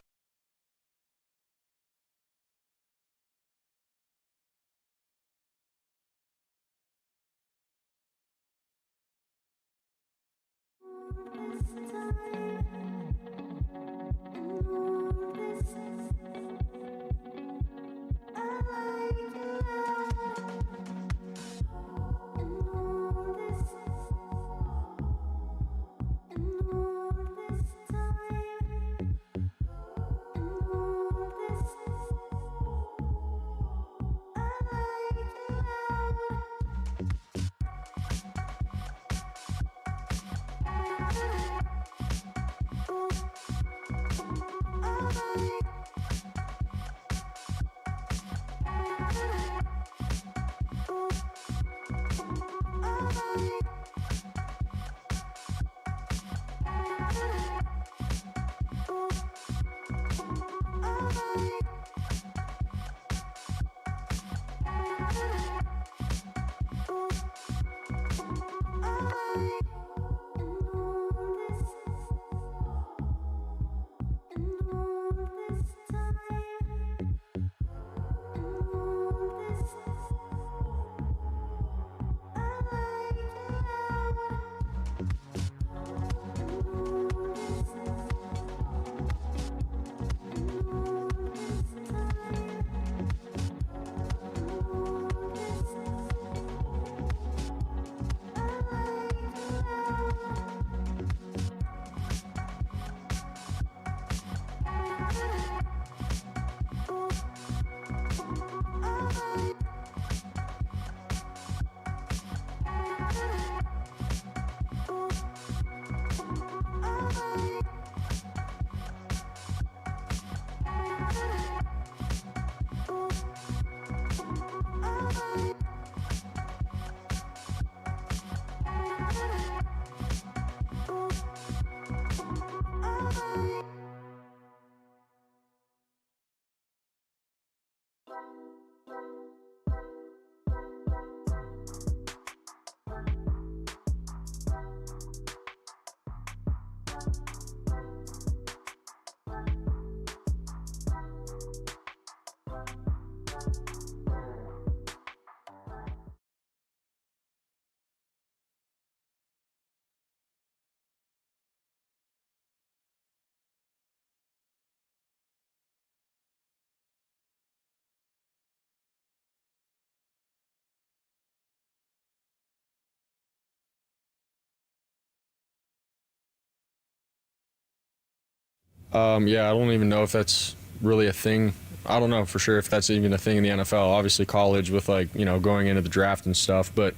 Yeah, I don't even know if that's really a thing. I don't know for sure if that's even a thing in the NFL. Obviously, college with going into the draft and stuff. But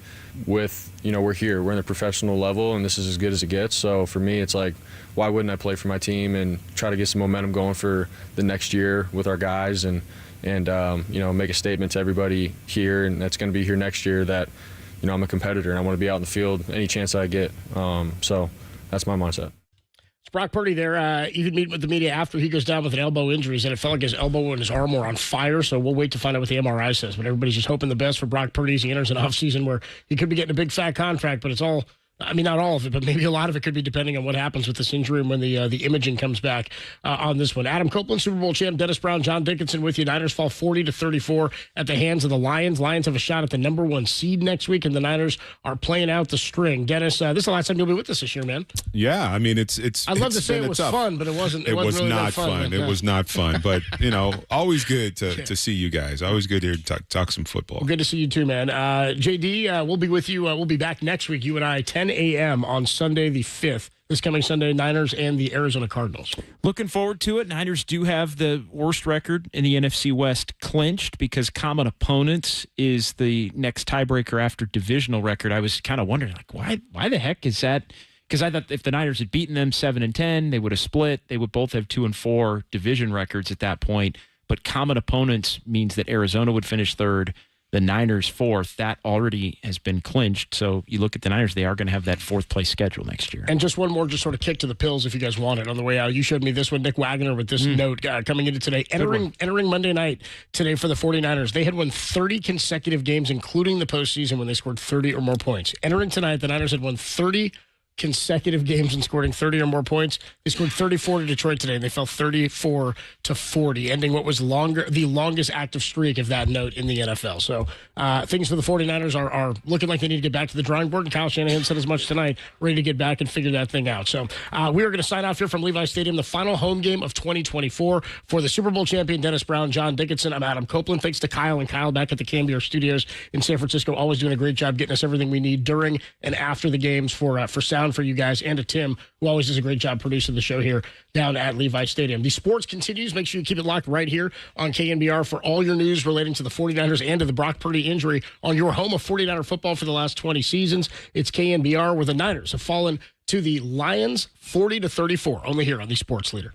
with we're here, we're in the professional level, and this is as good as it gets. So for me, it's like, why wouldn't I play for my team and try to get some momentum going for the next year with our guys and make a statement to everybody here, and that's going to be here next year that I'm a competitor and I want to be out in the field any chance I get. So that's my mindset. Brock Purdy there, even meeting with the media after he goes down with an elbow injury. And it felt like his elbow and his arm were on fire. So we'll wait to find out what the MRI says. But everybody's just hoping the best for Brock Purdy as he enters an offseason where he could be getting a big fat contract. But it's all, not all of it, but maybe a lot of it could be depending on what happens with this injury and when the imaging comes back on this one. Adam Copeland, Super Bowl champ, Dennis Brown, John Dickinson with you. Niners fall 40-34 at the hands of the Lions. Lions have a shot at the number 1 seed next week, and the Niners are playing out the string. Dennis, this is the last time you'll be with us this year, man. Yeah, I mean, it's. I'd love to say it was fun, but it wasn't. It was really not that fun. It was not fun, but always good to see you guys. Always good here to talk some football. Well, good to see you too, man. JD, we'll be with you. We'll be back next week. You and I, 10 a.m. on Sunday the 5th. This coming Sunday, Niners and the Arizona Cardinals. Looking forward to it. Niners do have the worst record in the NFC West clinched because common opponents is the next tiebreaker after divisional record. I was kind of wondering, why the heck is that? Because I thought if the Niners had beaten them 7-10, they would have split. They would both have 2-4 division records at that point. But common opponents means that Arizona would finish third, the Niners fourth. That already has been clinched. So you look at the Niners, they are going to have that fourth place schedule next year. And just one more, just sort of kick to the pills if you guys want it on the way out. You showed me this one, Nick Wagner, with this note coming into today. Entering Monday night today for the 49ers, they had won 30 consecutive games, including the postseason when they scored 30 or more points. Entering tonight, the Niners had won 30 consecutive games and scoring 30 or more points. They scored 34 to Detroit today, and they fell 34-40, ending what was the longest active streak of that note in the NFL. So things for the 49ers are looking like they need to get back to the drawing board, and Kyle Shanahan said as much tonight, ready to get back and figure that thing out. So we are going to sign off here from Levi Stadium, the final home game of 2024 for the Super Bowl champion Dennis Brown, John Dickinson. I'm Adam Copeland. Thanks to Kyle and Kyle back at the KNBR studios in San Francisco, always doing a great job getting us everything we need during and after the games for sound for you guys, and to Tim, who always does a great job producing the show here down at Levi Stadium. The sports continues. Make sure you keep it locked right here on KNBR for all your news relating to the 49ers and to the Brock Purdy injury on your home of 49er football for the last 20 seasons. It's KNBR, where the Niners have fallen to the Lions 40-34, only here on the Sports Leader.